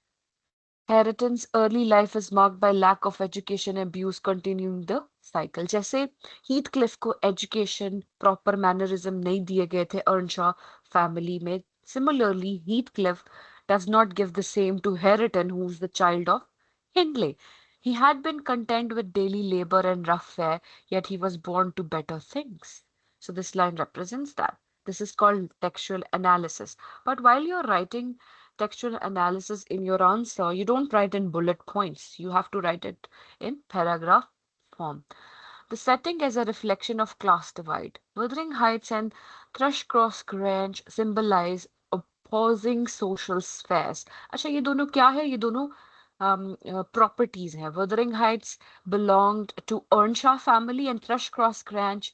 Harriton's early life is marked by lack of education abuse continuing the cycle. जैसे Heathcliff को education proper mannerism नहीं दिए गए थे Earnshaw family में. Similarly, Heathcliff does not give the same to Harriton, who's the child of Hindley. He had been content with daily labor and rough fare, yet he was born to better things. So this line represents that. This is called textual analysis. But while you're writing textual analysis in your answer, you don't write in bullet points. You have to write it in paragraph form. The setting is a reflection of class divide. Wuthering Heights and Thrushcross Grange symbolize opposing social spheres. अच्छा ये दोनों क्या है? ये दोनों properties हैं. Wuthering Heights belonged to Earnshaw family and Thrushcross Grange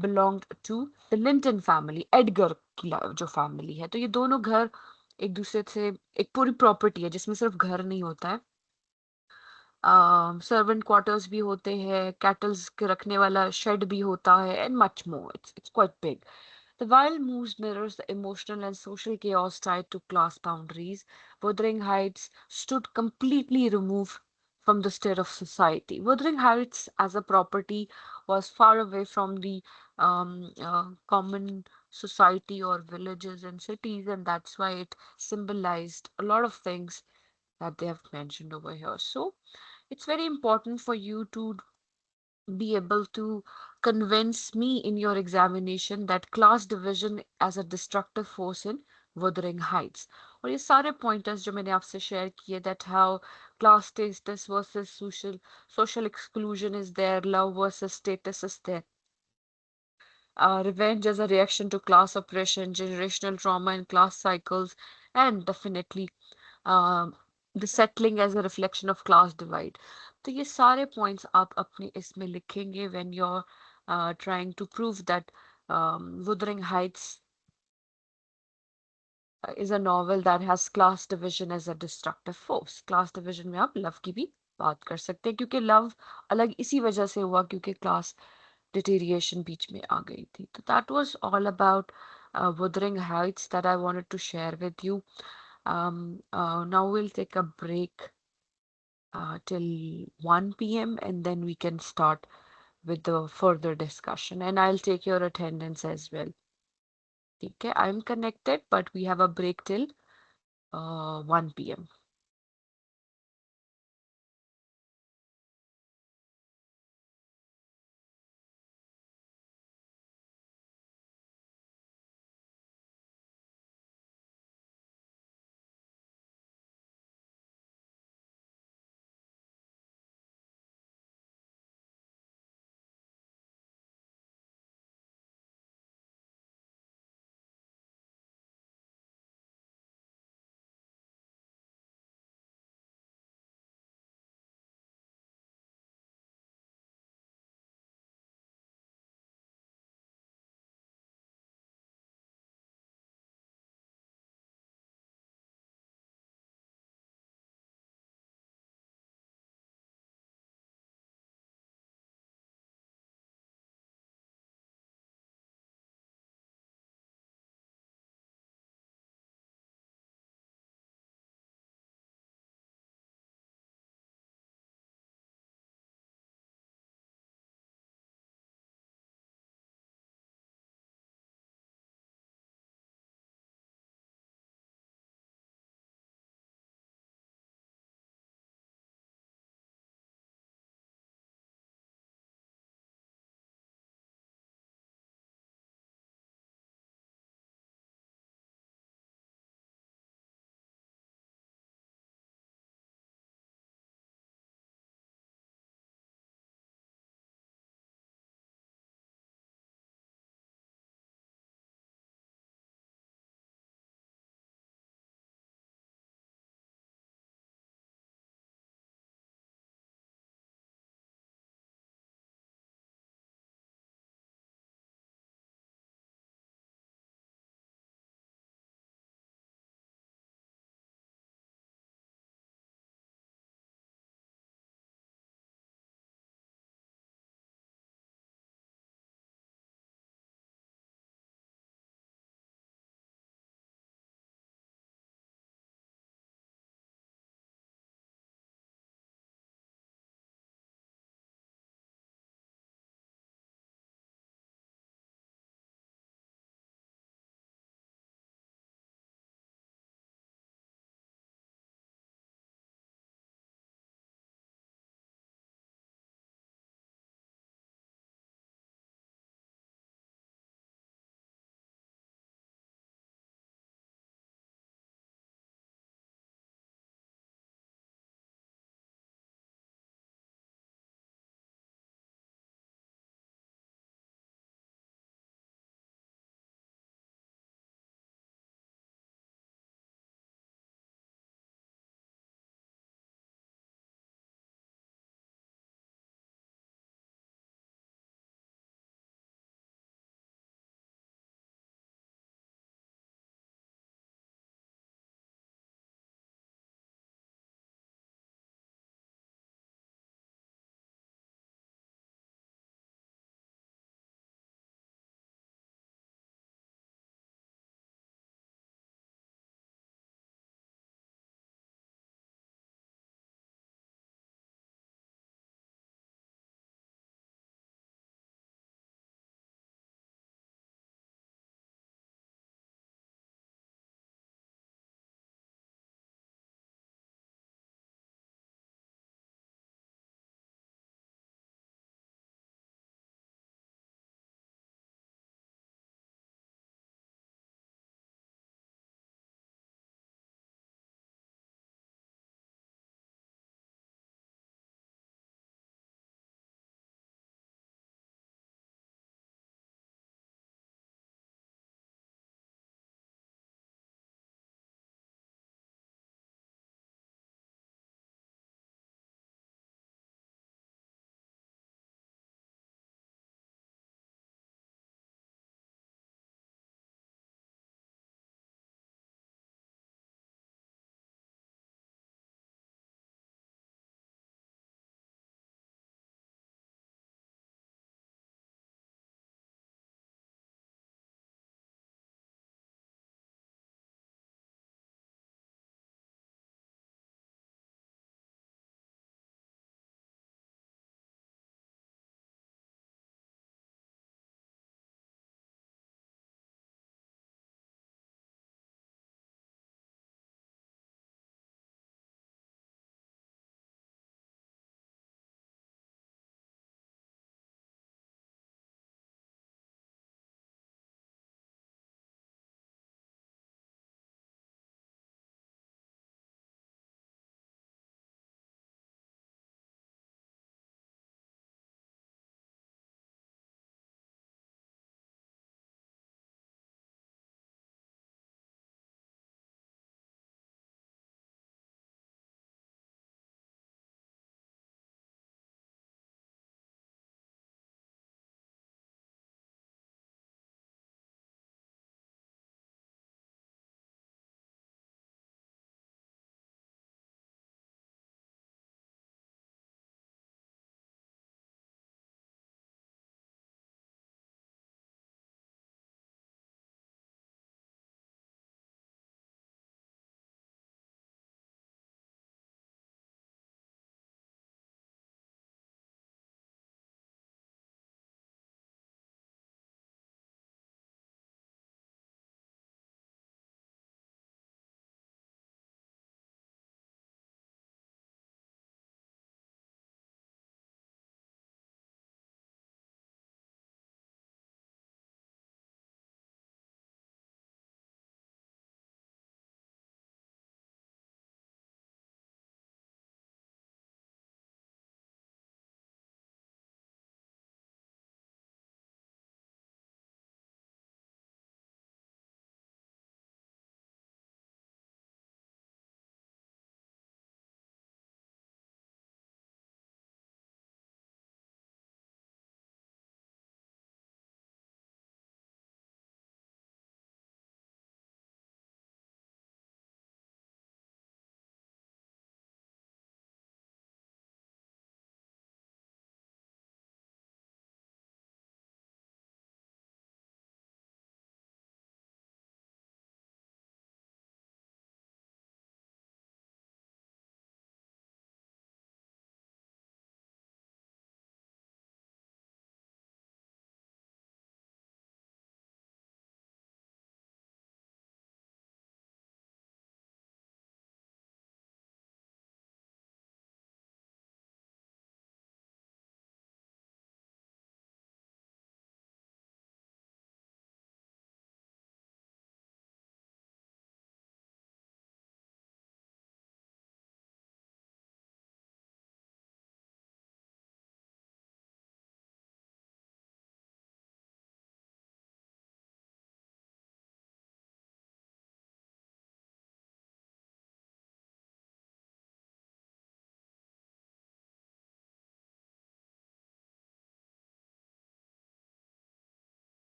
belonged to the Linton family, Edgar की जो फैमिली है. तो ये दोनों घर एक दूसरे से एक पूरी प्रॉपर्टी है जिसमें सिर्फ घर नहीं होता है, सर्वेंट क्वार्टर्स भी होते हैं, कैटल्स के रखने वाला शेड भी होता है, and much more. It's quite big. The wild moves mirrors the emotional and social chaos tied to class boundaries. Wuthering Heights stood completely removed from the state of society. Wuthering Heights as a property was far away from the common society or villages and cities, and that's why it symbolized a lot of things that they have mentioned over here. So it's very important for you to be able to convince me in your examination that class division as a destructive force in Wuthering Heights. और ये सारे pointers जो मैंने आपसे share किए, that how class status versus social exclusion is there, love versus status is there, revenge as a reaction to class oppression, generational trauma and class cycles, and definitely um, the settling as a reflection of class divide. तो ये सारे points आप अपने इसमें लिखेंगे when you're trying to prove that Wuthering Heights is a novel that has class division as a destructive force. Class division में आप love की भी बात कर सकते हैं क्योंकि love अलग इसी वजह से हुआ क्योंकि class deterioration बीच में आ गई थी. तो that was all about Wuthering Heights that I wanted to share with you. Now we'll take a break till 1 p.m. and then we can start with the further discussion. And I'll take your attendance as well. Okay, I'm connected, but we have a break till 1 p.m.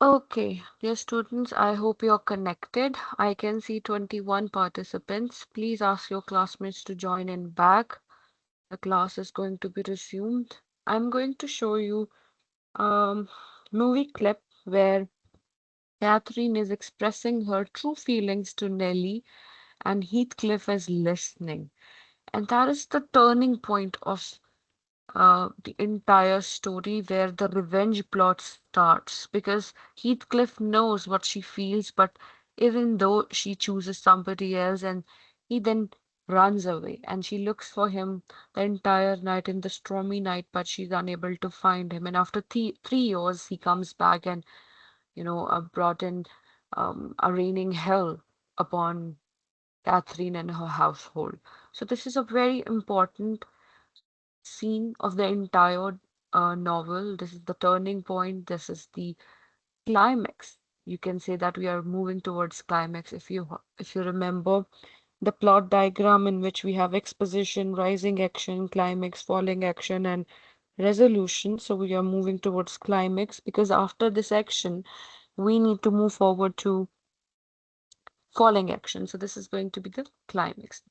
Okay, dear students, I hope you're connected. I can see 21 participants. Please ask your classmates to join in back. The class is going to be resumed. I'm going to show you a movie clip where Catherine is expressing her true feelings to Nellie and Heathcliff is listening. And that is the turning point of the entire story where the revenge plot starts because Heathcliff knows what she feels, but even though she chooses somebody else and he then runs away and she looks for him the entire night in the stormy night, but she's unable to find him. And after 3 years, he comes back and, brought in a raining hell upon Catherine and her household. So this is a very important scene of the entire novel. This is the turning point. This is the climax. You can say that we are moving towards climax. If you remember the plot diagram in which we have exposition, rising action, climax, falling action, and resolution. So we are moving towards climax because after this action, we need to move forward to falling action. So this is going to be the climax.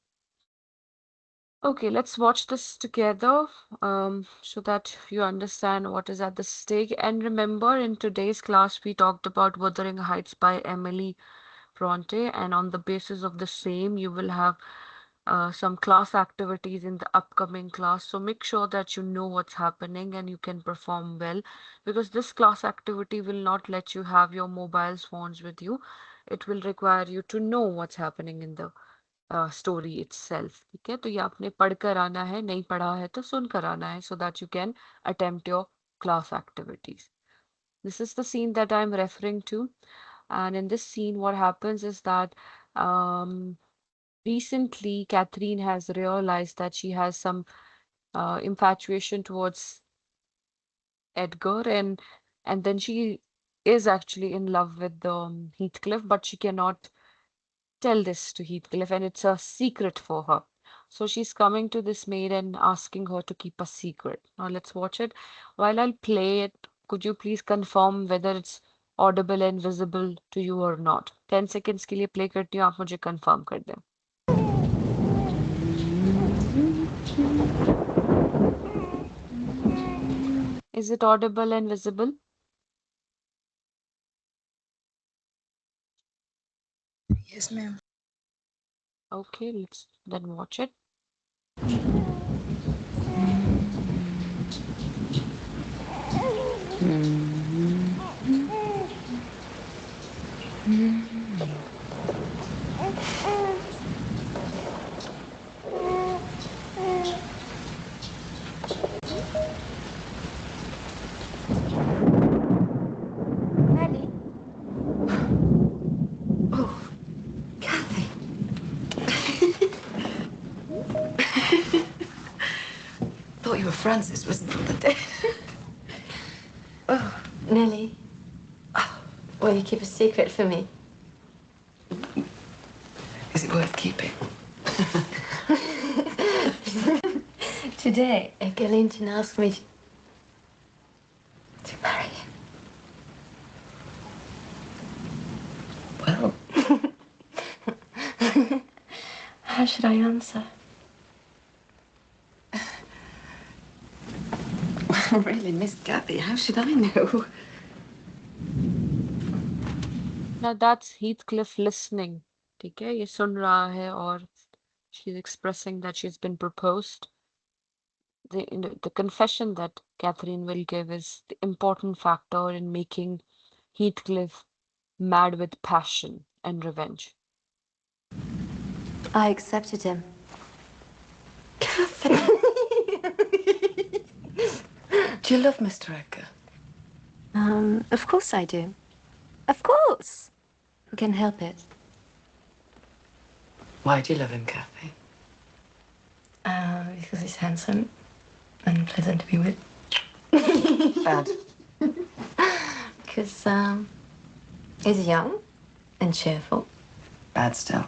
Okay, let's watch this together so that you understand what is at the stake. And remember, in today's class, we talked about Wuthering Heights by Emily Bronte, and on the basis of the same, you will have some class activities in the upcoming class. So make sure that you know what's happening and you can perform well because this class activity will not let you have your mobile phones with you. It will require you to know what's happening in the story itself ठीक है तो ये आपने पढ़कर आना है नहीं पढ़ा है तो सुनकर आना है so that you can attempt your class activities. This is the scene that I'm referring to, and in this scene what happens is that um, recently Catherine has realized that she has some infatuation towards Edgar, and then she is actually in love with Heathcliff, but she cannot tell this to Heathcliff, and it's a secret for her. So she's coming to this maid and asking her to keep a secret. Now let's watch it. While I'll play it, could you please confirm whether it's audible and visible to you or not? 10 seconds के लिए play करती हूँ, आप मुझे confirm कर दें. Is it audible and visible? Yes, ma'am. Okay, let's then watch it. Nellie? Oh, Kathy. Thought you were Francis, wasn't it? Oh, Nellie. Oh, will you keep a secret for me? Is it worth keeping? Today, Gillington asked me to marry him. Well, How should I answer? well, really, Miss Kathy, how should I know? Now that's Heathcliff listening. ठीक है ये सुन रहा है और she's expressing that she's been proposed. The confession that Catherine will give is the important factor in making Heathcliff mad with passion and revenge. I accepted him. Kathy! Do you love Mr. Edgar? Of course I do. Of course. Who can help it? Why do you love him, Kathy? Because he's handsome and pleasant to be with. Bad. Because he's young and cheerful. Bad still.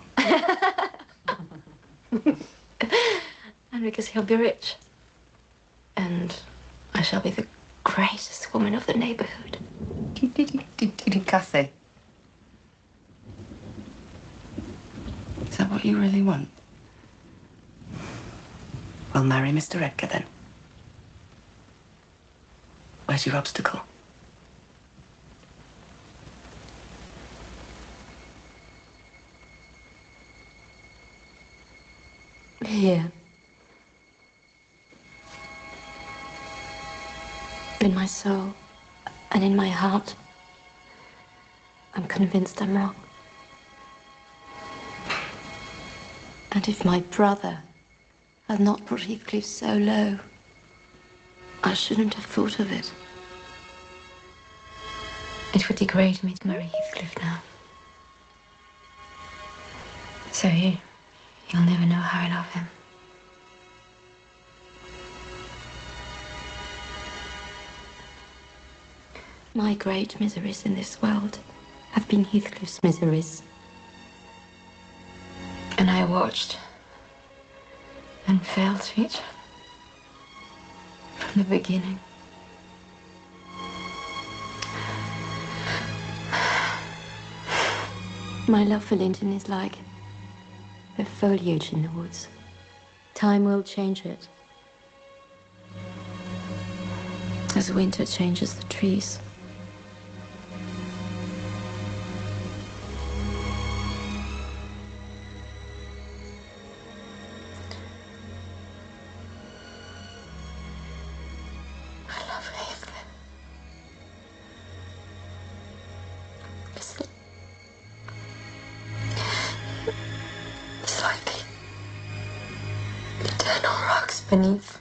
And because he'll be rich. And I shall be the greatest woman of the neighborhood. did Cathy? Is that what you really want? Well, marry Mr. Edgar then. Where's your obstacle? Here. In my soul and in my heart, I'm convinced I'm wrong. And if my brother had not brought Heathcliff so low, I shouldn't have thought of it. It would degrade me to marry Heathcliff now. So you'll never know how I love him. My great miseries in this world have been Heathcliff's miseries. And I watched and felt it from the beginning. My love for Linton is like the foliage in the woods. Time will change it. As winter changes the trees. I love Heathcliff. It's like the eternal rocks beneath.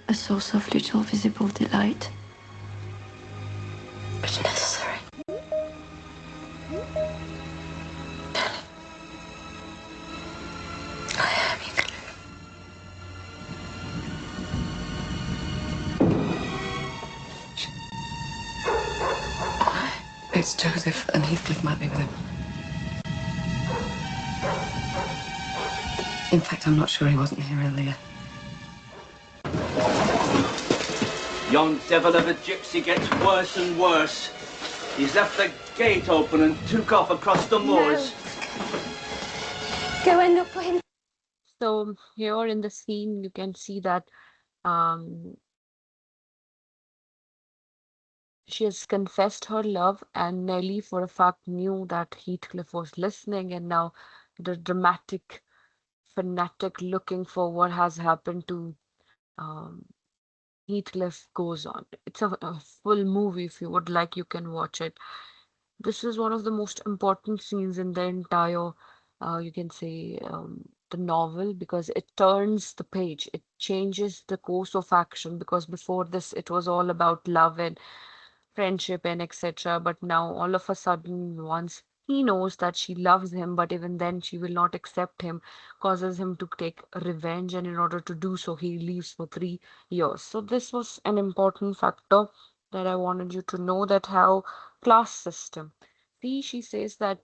A source of little visible delight, but necessary. Darling, I am Heathcliff. It's Joseph, and Heathcliff might be with him. In fact, I'm not sure he wasn't here earlier. Yon devil of a gypsy gets worse and worse. He's left the gate open and took off across the moors. Go and look for him. So here in the scene, you can see that um, she has confessed her love, and Nellie, for a fact, knew that Heathcliff was listening, and now the dramatic, fanatic looking for what has happened to um, Heathcliff goes on. It's a full movie. If you would like, you can watch it. This is one of the most important scenes in the entire, you can say, the novel, because it turns the page. It changes the course of action, because before this it was all about love and friendship and etc. But now all of a sudden, once he knows that she loves him, but even then she will not accept him, causes him to take revenge, and in order to do so, he leaves for 3 years. So this was an important factor that I wanted you to know, that how class system. See, she says that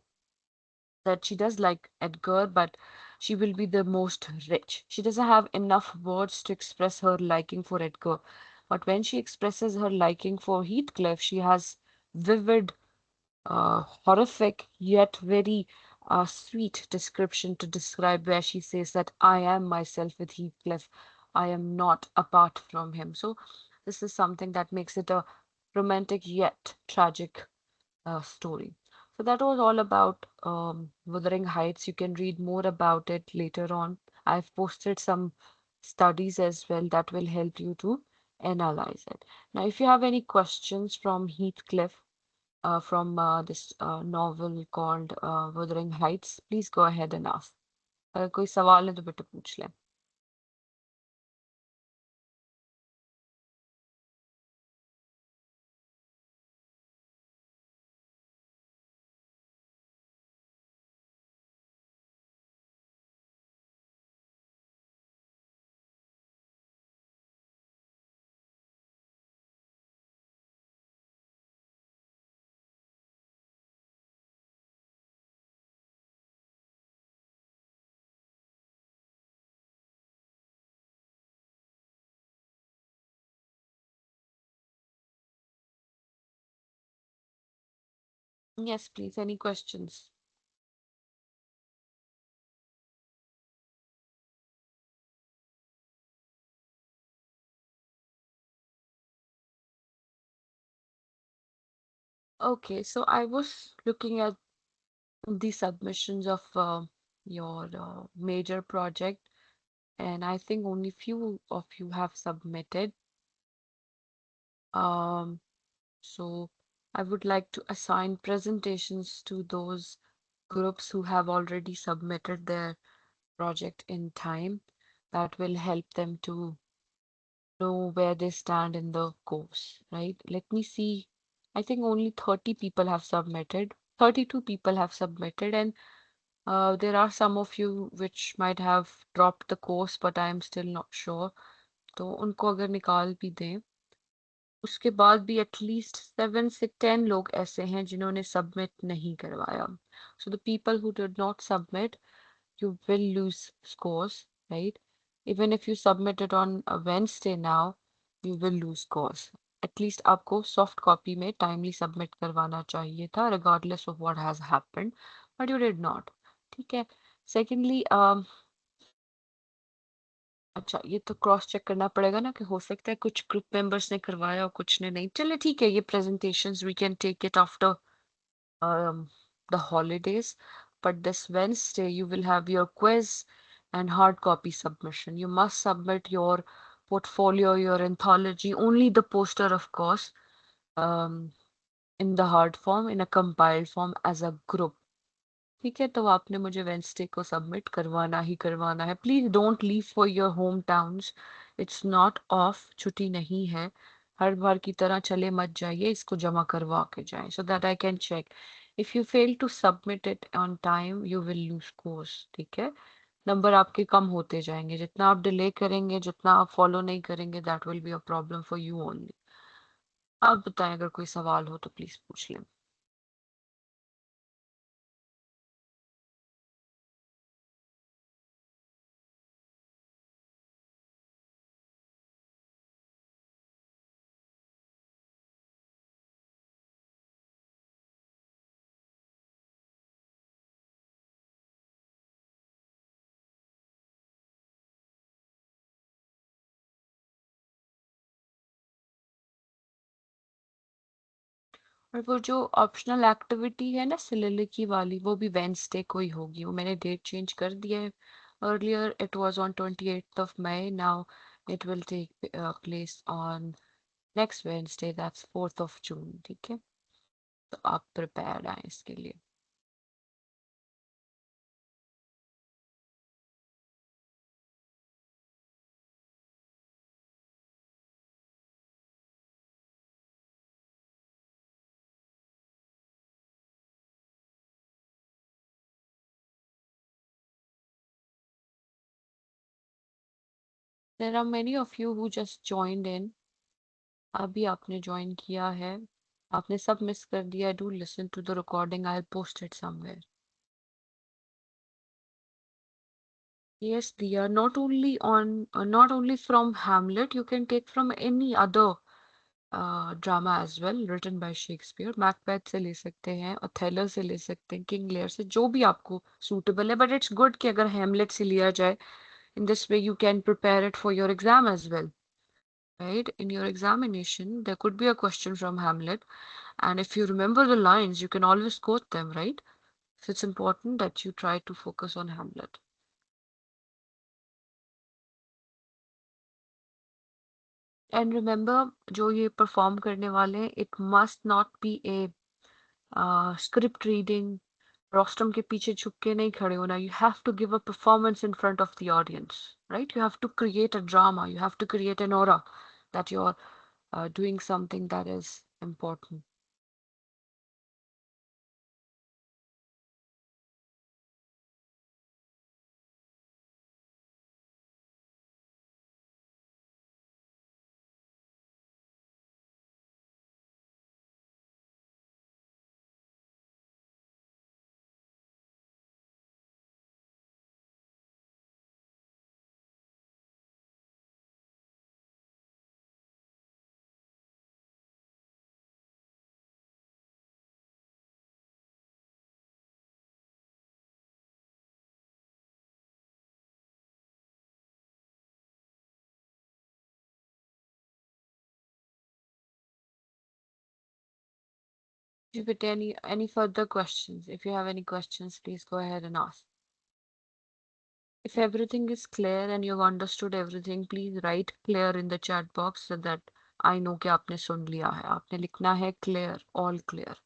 she does like Edgar, but she will be the most rich. She doesn't have enough words to express her liking for Edgar. But when she expresses her liking for Heathcliff, she has vivid, horrific, yet very sweet description to describe, where she says that I am myself with Heathcliff. I am not apart from him. So this is something that makes it a romantic yet tragic story. So that was all about Wuthering Heights. You can read more about it later on. I've posted some studies as well that will help you to analyze it. Now, if you have any questions from Heathcliff, from this novel called Wuthering Heights, please go ahead and ask. अगर कोई सवाल है तो बेटा पूछ लें. Yes, please. Any questions? Okay, so I was looking at the submissions of your major project, and I think only few of you have submitted. Um, so I would like to assign presentations to those groups who have already submitted their project in time. That will help them to know where they stand in the course, right? Let me see. I think only 30 people have submitted. 32 people have submitted, and there are some of you which might have dropped the course, but I am still not sure. तो उनको अगर निकाल भी दें, उसके बाद भी at least 7 से 10 लोग ऐसे हैं जिन्होंने सबमिट नहीं करवाया. So the people who did not submit, you will lose scores, right? Even if you submit it on a Wednesday now, you will lose scores. At least आपको soft copy में timely submit करवाना चाहिए था, regardless of what has happened, but you did not. ठीक है. Secondly, अच्छा ये तो क्रॉस चेक करना पड़ेगा ना कि हो सकता है कुछ ग्रुप मेंबर्स ने करवाया और कुछ ने नहीं. चलिए ठीक है, ये presentations we can take it after the holidays, but this Wednesday you will have your quiz and hard copy submission. You must submit your portfolio, your anthology, only the poster, of course, um, in the hard form, in a compiled form as a group. ठीक है, तो आपने मुझे Wednesday को submit करवाना ही करवाना है. Please don't leave for your home towns. It's not of, छुट्टी नहीं है. हर बार की तरह चले मत जाइए, इसको जमा करवा के जाएं so that I can check. If you fail to submit it on time you will lose course. ठीक है, नंबर आपके कम होते जाएंगे. जितना आप डिले करेंगे, जितना आप फॉलो नहीं करेंगे, that will be a problem for you only. आप बताएं, अगर कोई सवाल हो तो प्लीज पूछ लें. और वो जो ऑप्शनल एक्टिविटी है ना सिलिलिकी वाली, वो भी वेंसडे को ही होगी. वो मैंने डेट चेंज कर दिया है. Earlier it was on 28th of May. Now it will take place on next Wednesday, that's 4th of June. ठीक है, तो आप प्रिपेयर्ड आए इसके लिए. There are many of you who just joined in. अभी आपने ज्वाइन किया है, आपने सब मिस कर दिया. Do listen to the recording, I will post it somewhere. Yes, Dia, not only from Hamlet, you can take from any other drama as well written by Shakespeare. Macbeth से ले सकते हैं, ओथेलो से ले सकते हैं, किंग लेयर से, जो भी आपको सूटेबल है. बट इट्स गुड कि अगर हेमलेट से लिया जाए. In this way you can prepare it for your exam as well, right? In your examination there could be a question from Hamlet, and if you remember the lines you can always quote them, right? So it's important that you try to focus on Hamlet. And remember, जो ये perform करने वाले हैं, it must not be a script reading. Rostrum के पीछे छुप के नहीं खड़े होना. You have to give a performance in front of the audience, right? You have to create a drama. You have to create an aura that you're doing something that is important. जी बेटे, any further questions? If you have any questions, please go ahead and ask. If everything is clear and you've understood everything, please write clear in the chat box so that I know कि आपने सुन लिया है. आपने लिखना है clear, all clear.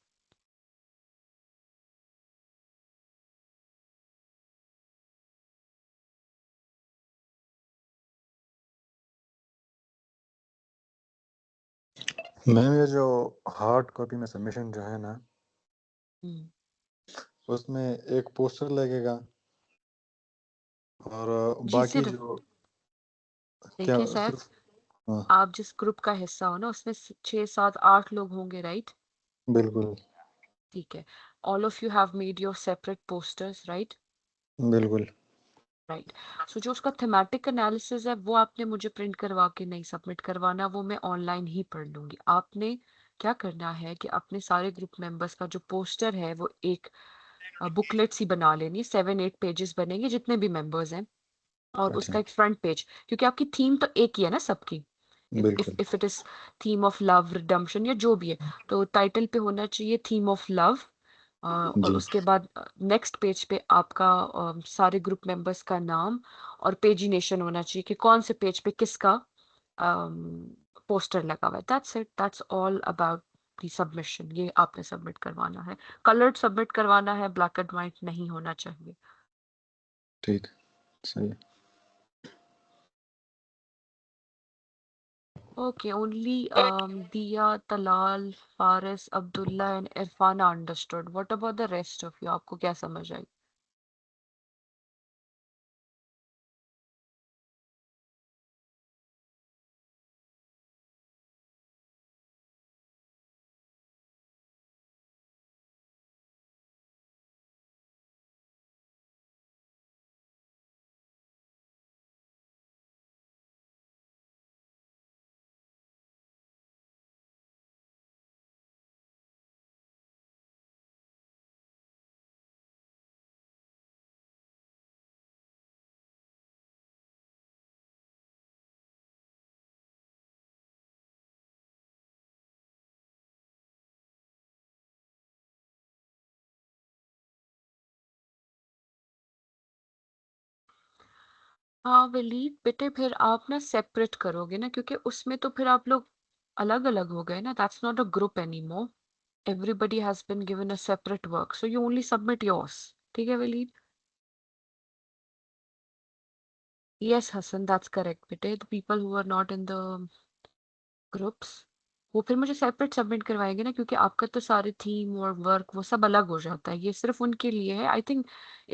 Ma'am ये जो hard copy में सबमिशन जो है ना, हम्म, उसमें एक पोस्टर लगेगा और जी बाकी सिर्फ जो क्या देखिए सर, सिर्फ हाँ, आप जिस ग्रुप का हिस्सा हो ना, उसमें 6, 7, 8 लोग होंगे, राइट? बिल्कुल ठीक है. All of you have made your separate posters, right? बिल्कुल राइट. सो जो उसका थीमेटिक एनालिसिस है वो आपने मुझे प्रिंट करवा के नहीं सबमिट करवाना, वो मैं ऑनलाइन ही पढ़ लूंगी. आपने क्या करना है कि अपने सारे ग्रुप मेंबर्स का जो पोस्टर है वो एक बुकलेट सी बना लेनी. 7-8 पेजेस बनेंगे जितने भी मेंबर्स हैं, और अच्छा उसका एक फ्रंट पेज, क्योंकि आपकी थीम तो एक ही है ना सबकी. इफ बिल्कुल if it is theme of love, redemption या जो भी है, तो टाइटल पे होना चाहिए थीम ऑफ लव. और जी उसके बाद नेक्स्ट पेज पे आपका सारे ग्रुप मेंबर्स का नाम और पेजिनेशन होना चाहिए कि कौन से पेज पे किसका पोस्टर लगा हुआ है. That's it, that's all about the submission. ये आपने सबमिट करवाना है, कलर्ड सबमिट करवाना है, ब्लैक एंड व्हाइट नहीं होना चाहिए. ठीक सही है Okay, only Dia, Talal, Faris, Abdullah and Irfana understood. What about the rest of you? आपको क्या समझ आई? हाँ वलीद बेटे, फिर आप ना सेपरेट करोगे ना, क्योंकि उसमें तो फिर आप लोग अलग अलग हो गए ना. That's not a group anymore. Everybody has been given a separate work, so you only submit yours. ठीक है Waleed? Yes Hassan, that's correct बेटे. The people who are not in the groups, वो फिर मुझे सेपरेट सबमिट करवाएंगे ना, क्योंकि आपका तो सारे थीम और वर्क वो सब अलग हो जाता है. ये सिर्फ उनके लिए है. आई थिंक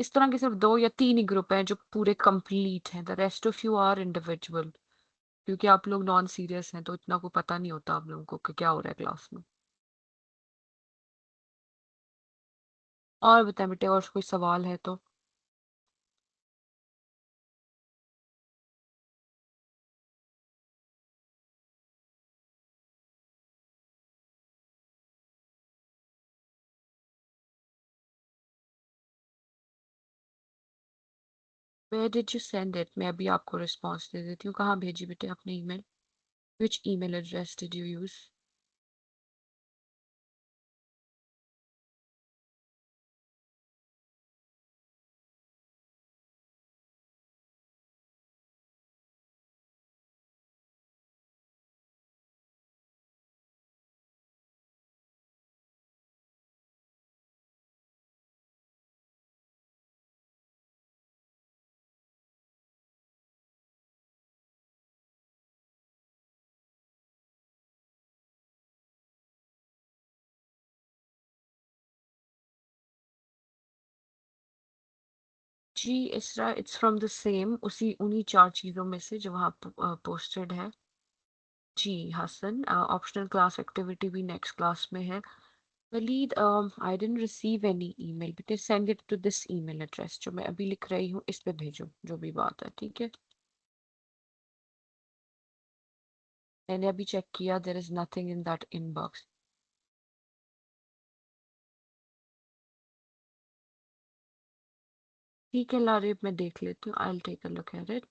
इस तरह के सिर्फ 2 या 3 ही ग्रुप हैं जो पूरे कंप्लीट हैं. The rest of you are individual, क्योंकि आप लोग नॉन सीरियस हैं तो इतना को पता नहीं होता आप लोगों को कि क्या हो रहा है क्लास में. और बताएं बेटे, और कोई सवाल है तो? Where did you send it? मैं अभी आपको रिस्पॉन्स दे देती हूँ. कहाँ भेजी बेटे आपने email? Which email address did you use? जी इसरा, इट्स फ्रॉम द सेम, उसी उन्हीं 4 चीज़ों में से जो वहाँ पोस्टेड है. जी हसन, ऑप्शनल क्लास एक्टिविटी भी नेक्स्ट क्लास में है. Waleed, I didn't receive any email बेटे. Send it to this email address जो मैं अभी लिख रही हूँ, इस पे भेजो जो भी बात है. ठीक है, मैंने अभी चेक किया, there is nothing in that inbox. ठीक है लारिब, मैं देख लेती हूँ. I will take a look at it.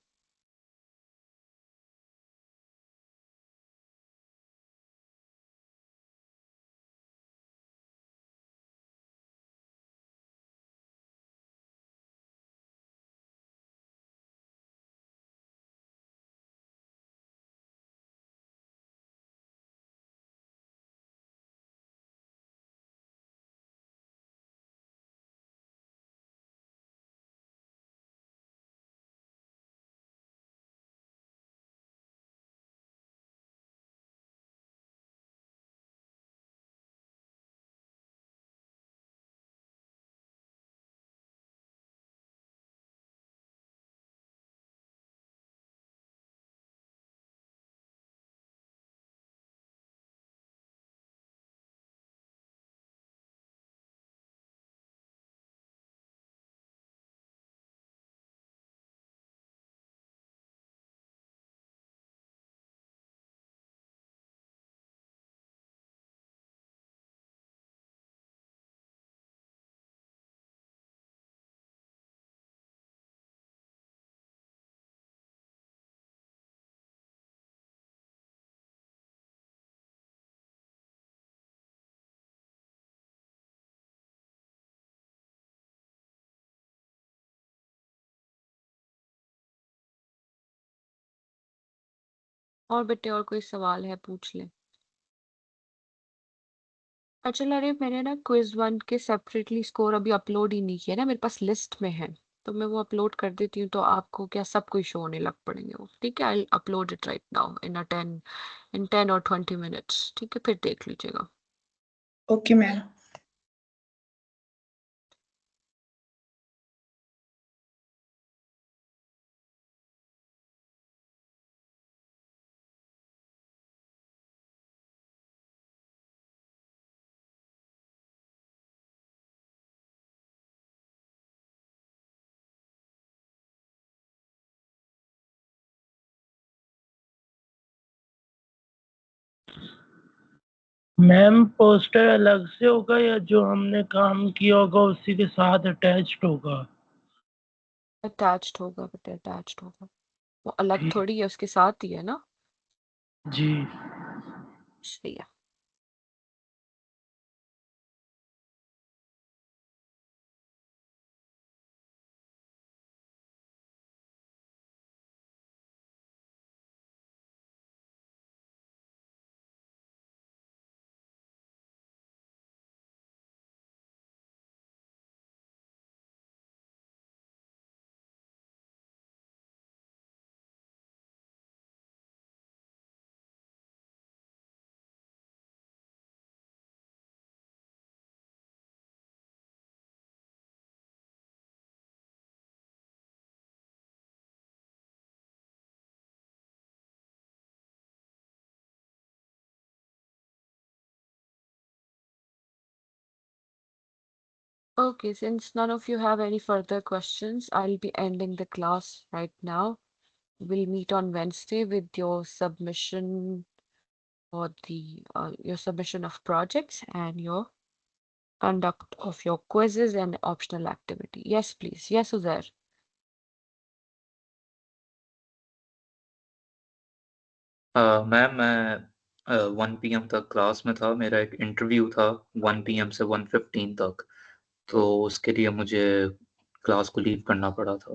और बेटे और कोई सवाल है पूछ ले। अच्छा अरे मैंने ना क्विज 1 के सेपरेटली स्कोर अभी अपलोड ही नहीं किया ना, मेरे पास लिस्ट में है, तो मैं वो अपलोड कर देती हूँ तो आपको क्या सब कुछ शो होने लग पड़ेंगे वो। ठीक है, I upload it right now in 10 और 20 मिनट्स। ठीक है, फिर देख लीजिएगा। Okay ma'am. मैम पोस्टर अलग से होगा या जो हमने काम किया होगा उसी के साथ अटैच्ड होगा? अटैच्ड होगा बेटे, अटैच्ड होगा, वो अलग ठीक। थोड़ी है, उसके साथ ही है ना। जी। सही है। Okay, since none of you have any further questions, I'll be ending the class right now. We'll meet on Wednesday with your submission or your submission of projects and your conduct of your quizzes and optional activity. Yes, please. Yes, Uzair. Ma'am मैं 1 PM तक class में था, मेरा एक interview था 1 PM से 1:15 तक, तो उसके लिए मुझे क्लास को लीव करना पड़ा था,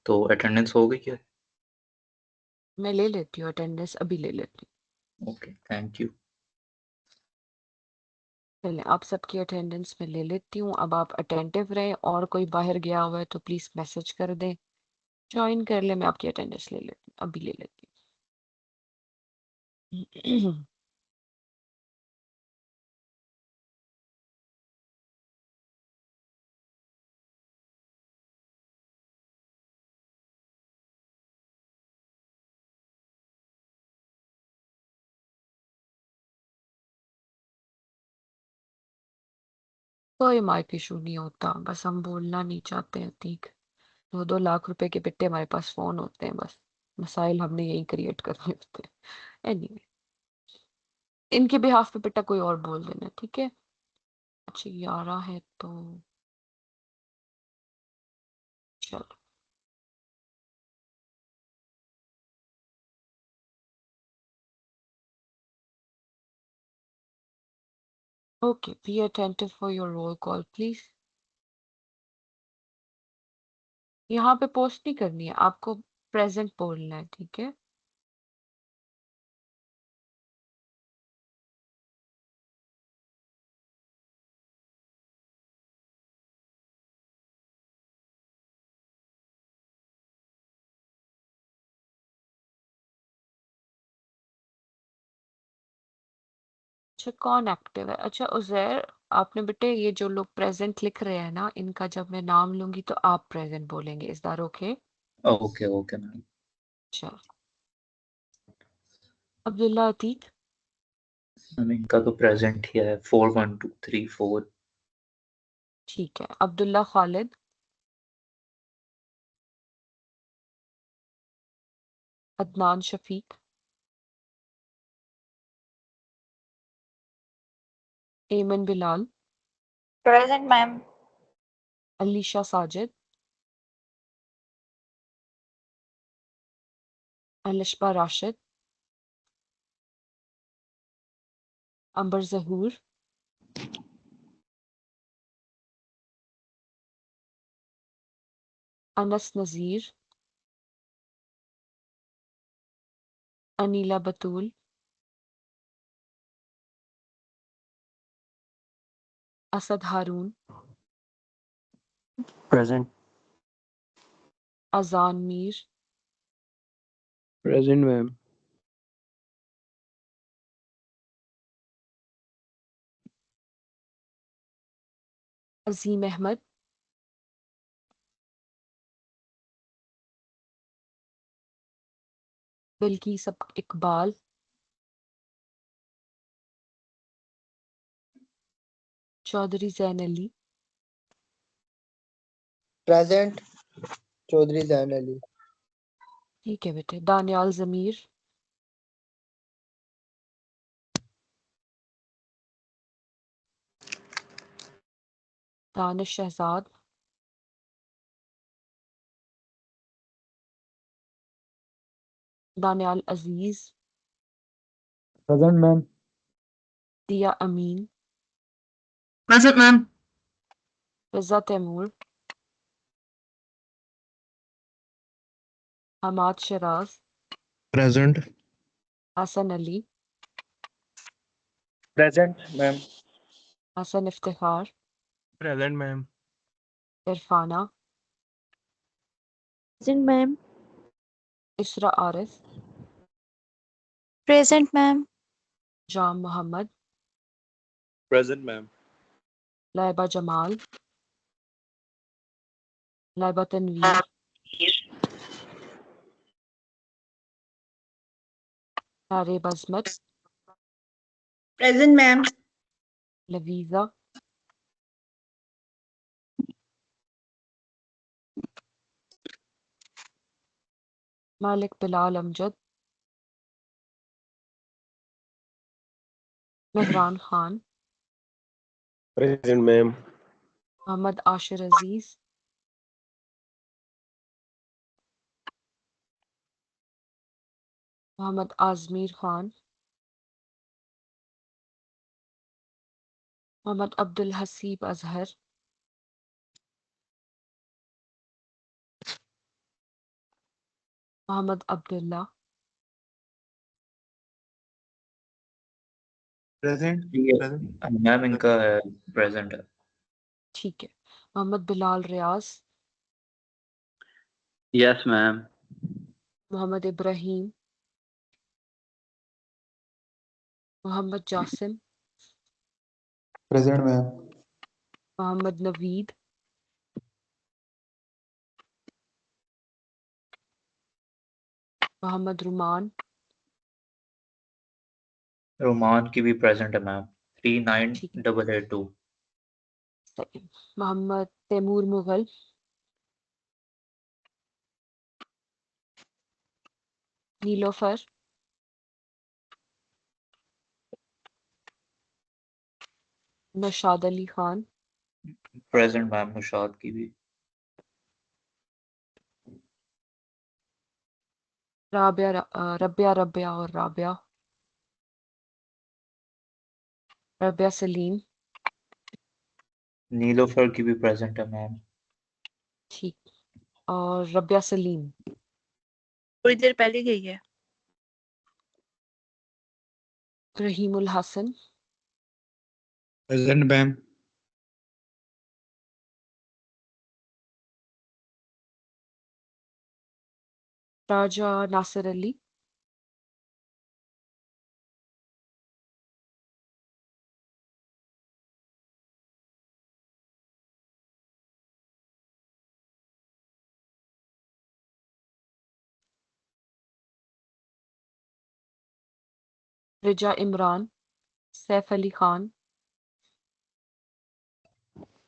तो अटेंडेंस हो गई है? मैं ले लेती हूँ अटेंडेंस, अभी ले लेती हूँ। Okay, thank you. चलें, आप सबकी अटेंडेंस में ले लेती हूँ। अब आप अटेंटिव रहें, और कोई बाहर गया हुआ है तो प्लीज मैसेज कर दें, ज्वाइन कर ले। मैं आपकी अटेंडेंस ले लेती हूँ, अभी ले लेती हूँ। कोई माइक इशू नहीं होता, बस हम बोलना नहीं चाहते हैं। ठीक, 2-2 लाख रुपए के बेटे हमारे पास फोन होते हैं, बस मसाइल हमने यही क्रिएट करने होते हैं। एनीवे, इनके बिहाफ पे बेटा कोई और बोल देना, ठीक है। अच्छा 11 है तो चलो। Okay, be attentive for your roll call please. यहाँ पे पोस्ट नहीं करनी है आपको, प्रेजेंट बोलना है, ठीक है। अच्छा कौन एक्टिव है? अच्छा उजैर, आपने बेटे ये जो लोग प्रेजेंट लिख रहे हैं ना, इनका जब मैं नाम लूंगी तो आप प्रेजेंट बोलेंगे, is that okay? Okay okay ma'am. चलो, अब्दुल्ला अतीक। मैम इनका तो प्रेजेंट ही है 41234। ठीक है, अब्दुल्ला खालिद। अदनान शफीक। एमन बिलाल। Present, ma'am. अलीशा साजिद। अलिशबा राशिद। अंबर जहूर। अनस नज़ीर। Anila Batul, Asad Harun, Present. Azan Mir, Present, ma'am. Azim Ahmed, Bilkis Iqbal, Chaudhry Zain Ali, Present. Chaudhary Zain Ali. ठीक है बेटे, दानियाल ज़मीर, दानिश शहजाद, दानियाल अजीज, Present, ma'am. दिया अमीन, Present, ma'am. रज़ा Taimur, Hammad Sharaj, Present. Hasan Ali, Present, ma'am. Hasan Iftikhar, Present, ma'am. Irfana, Present, ma'am. इसरा Arif, Present, ma'am. जाम Mohammad, Present, ma'am. Laiba Jamal, Laiba Tanveer, तारेब अजमत, Present, ma'am. Laviza, Malik Bilal Amjad, Mehran Khan, Present, ma'am. Mohammad Ashir Aziz, Mohammad Azmeer Khan, Mohammad Abdul Haseeb Azhar, Mohammad Abdullah, Present. ये Present. Ma'am इनका है, present है। ठीक है, Mohammad Bilal Riaz, Yes, ma'am. Mohammad Ibrahim, Mohammad Jasim, Present, ma'am. Mohammad Naveed, Mohammad Ruman, Roman की भी प्रेजेंट है मैम, ठीक 39882। है, मोहम्मद तैमूर मुगल, नीलोफर, नौशाद अली खान, प्रेजेंट मैम नुशाद की भी। रबिया और रबिया सलीम, नीलोफर की भी प्रेजेंट है मैम। ठीक, और रबिया सलीम, थोड़ी देर पहले गई है। रहीमुल हसन, Present, ma'am. राजा नासिर अली, रिजा इमरान, सैफ अली खान,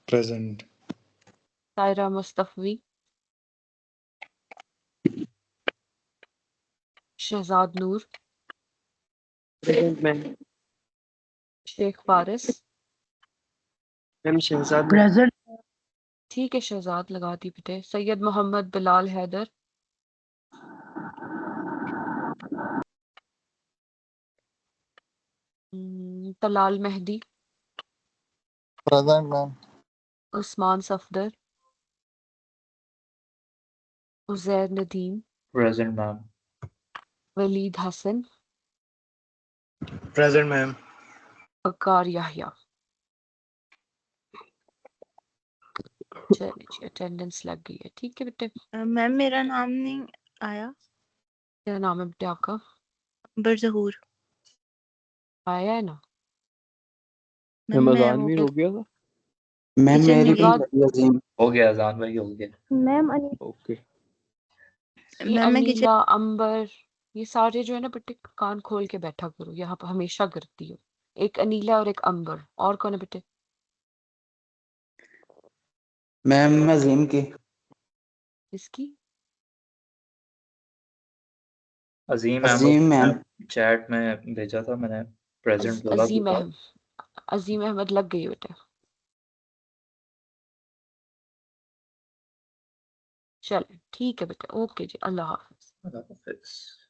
Present. तायरा मुस्तफवी, शहजाद नूर, Present, ma'am. Sheikh Faris, Ma'am, Shahzad. Present. ठीक है शहजाद लगा दी बेटे, Syed Mohammad Bilal Haider, Talal Mehdi, Present, ma'am. Usman Safdar, Uzair Nadeem, present ma'am. Waleed Hasan, Present, ma'am. Waqar Yahya. चलिए जी, अटेंडेंस लग गई है। ठीक है बेटे। मैम मेरा नाम नहीं आया। क्या नाम है बेटे आपका? अंबर ज़हूर। आया है ना? मैम मैं वो हो गया था। मैम टीचर मेरी ने भी कहा अजीम। हो गया अजान भाई, हो गया। Ma'am okay. ये मैम मैं किचन अनीला, अंबर, ये सारे जो है ना बेटे, कान खोल के बैठा करो, यहाँ पर हमेशा करती हो। एक अनीला और एक अंबर, और कौन है बेटे? मैम अजीम की। इसकी अजीम अजीम मैम। अहमद चैट में भेजा था मैंने, प्रेजेंट बोला भी अजीम था। अजीम अहमद लग गई है बेटे। चले ठीक है बेटे, ओके जी, अल्लाह हाफिज। अल्लाह हाफिज।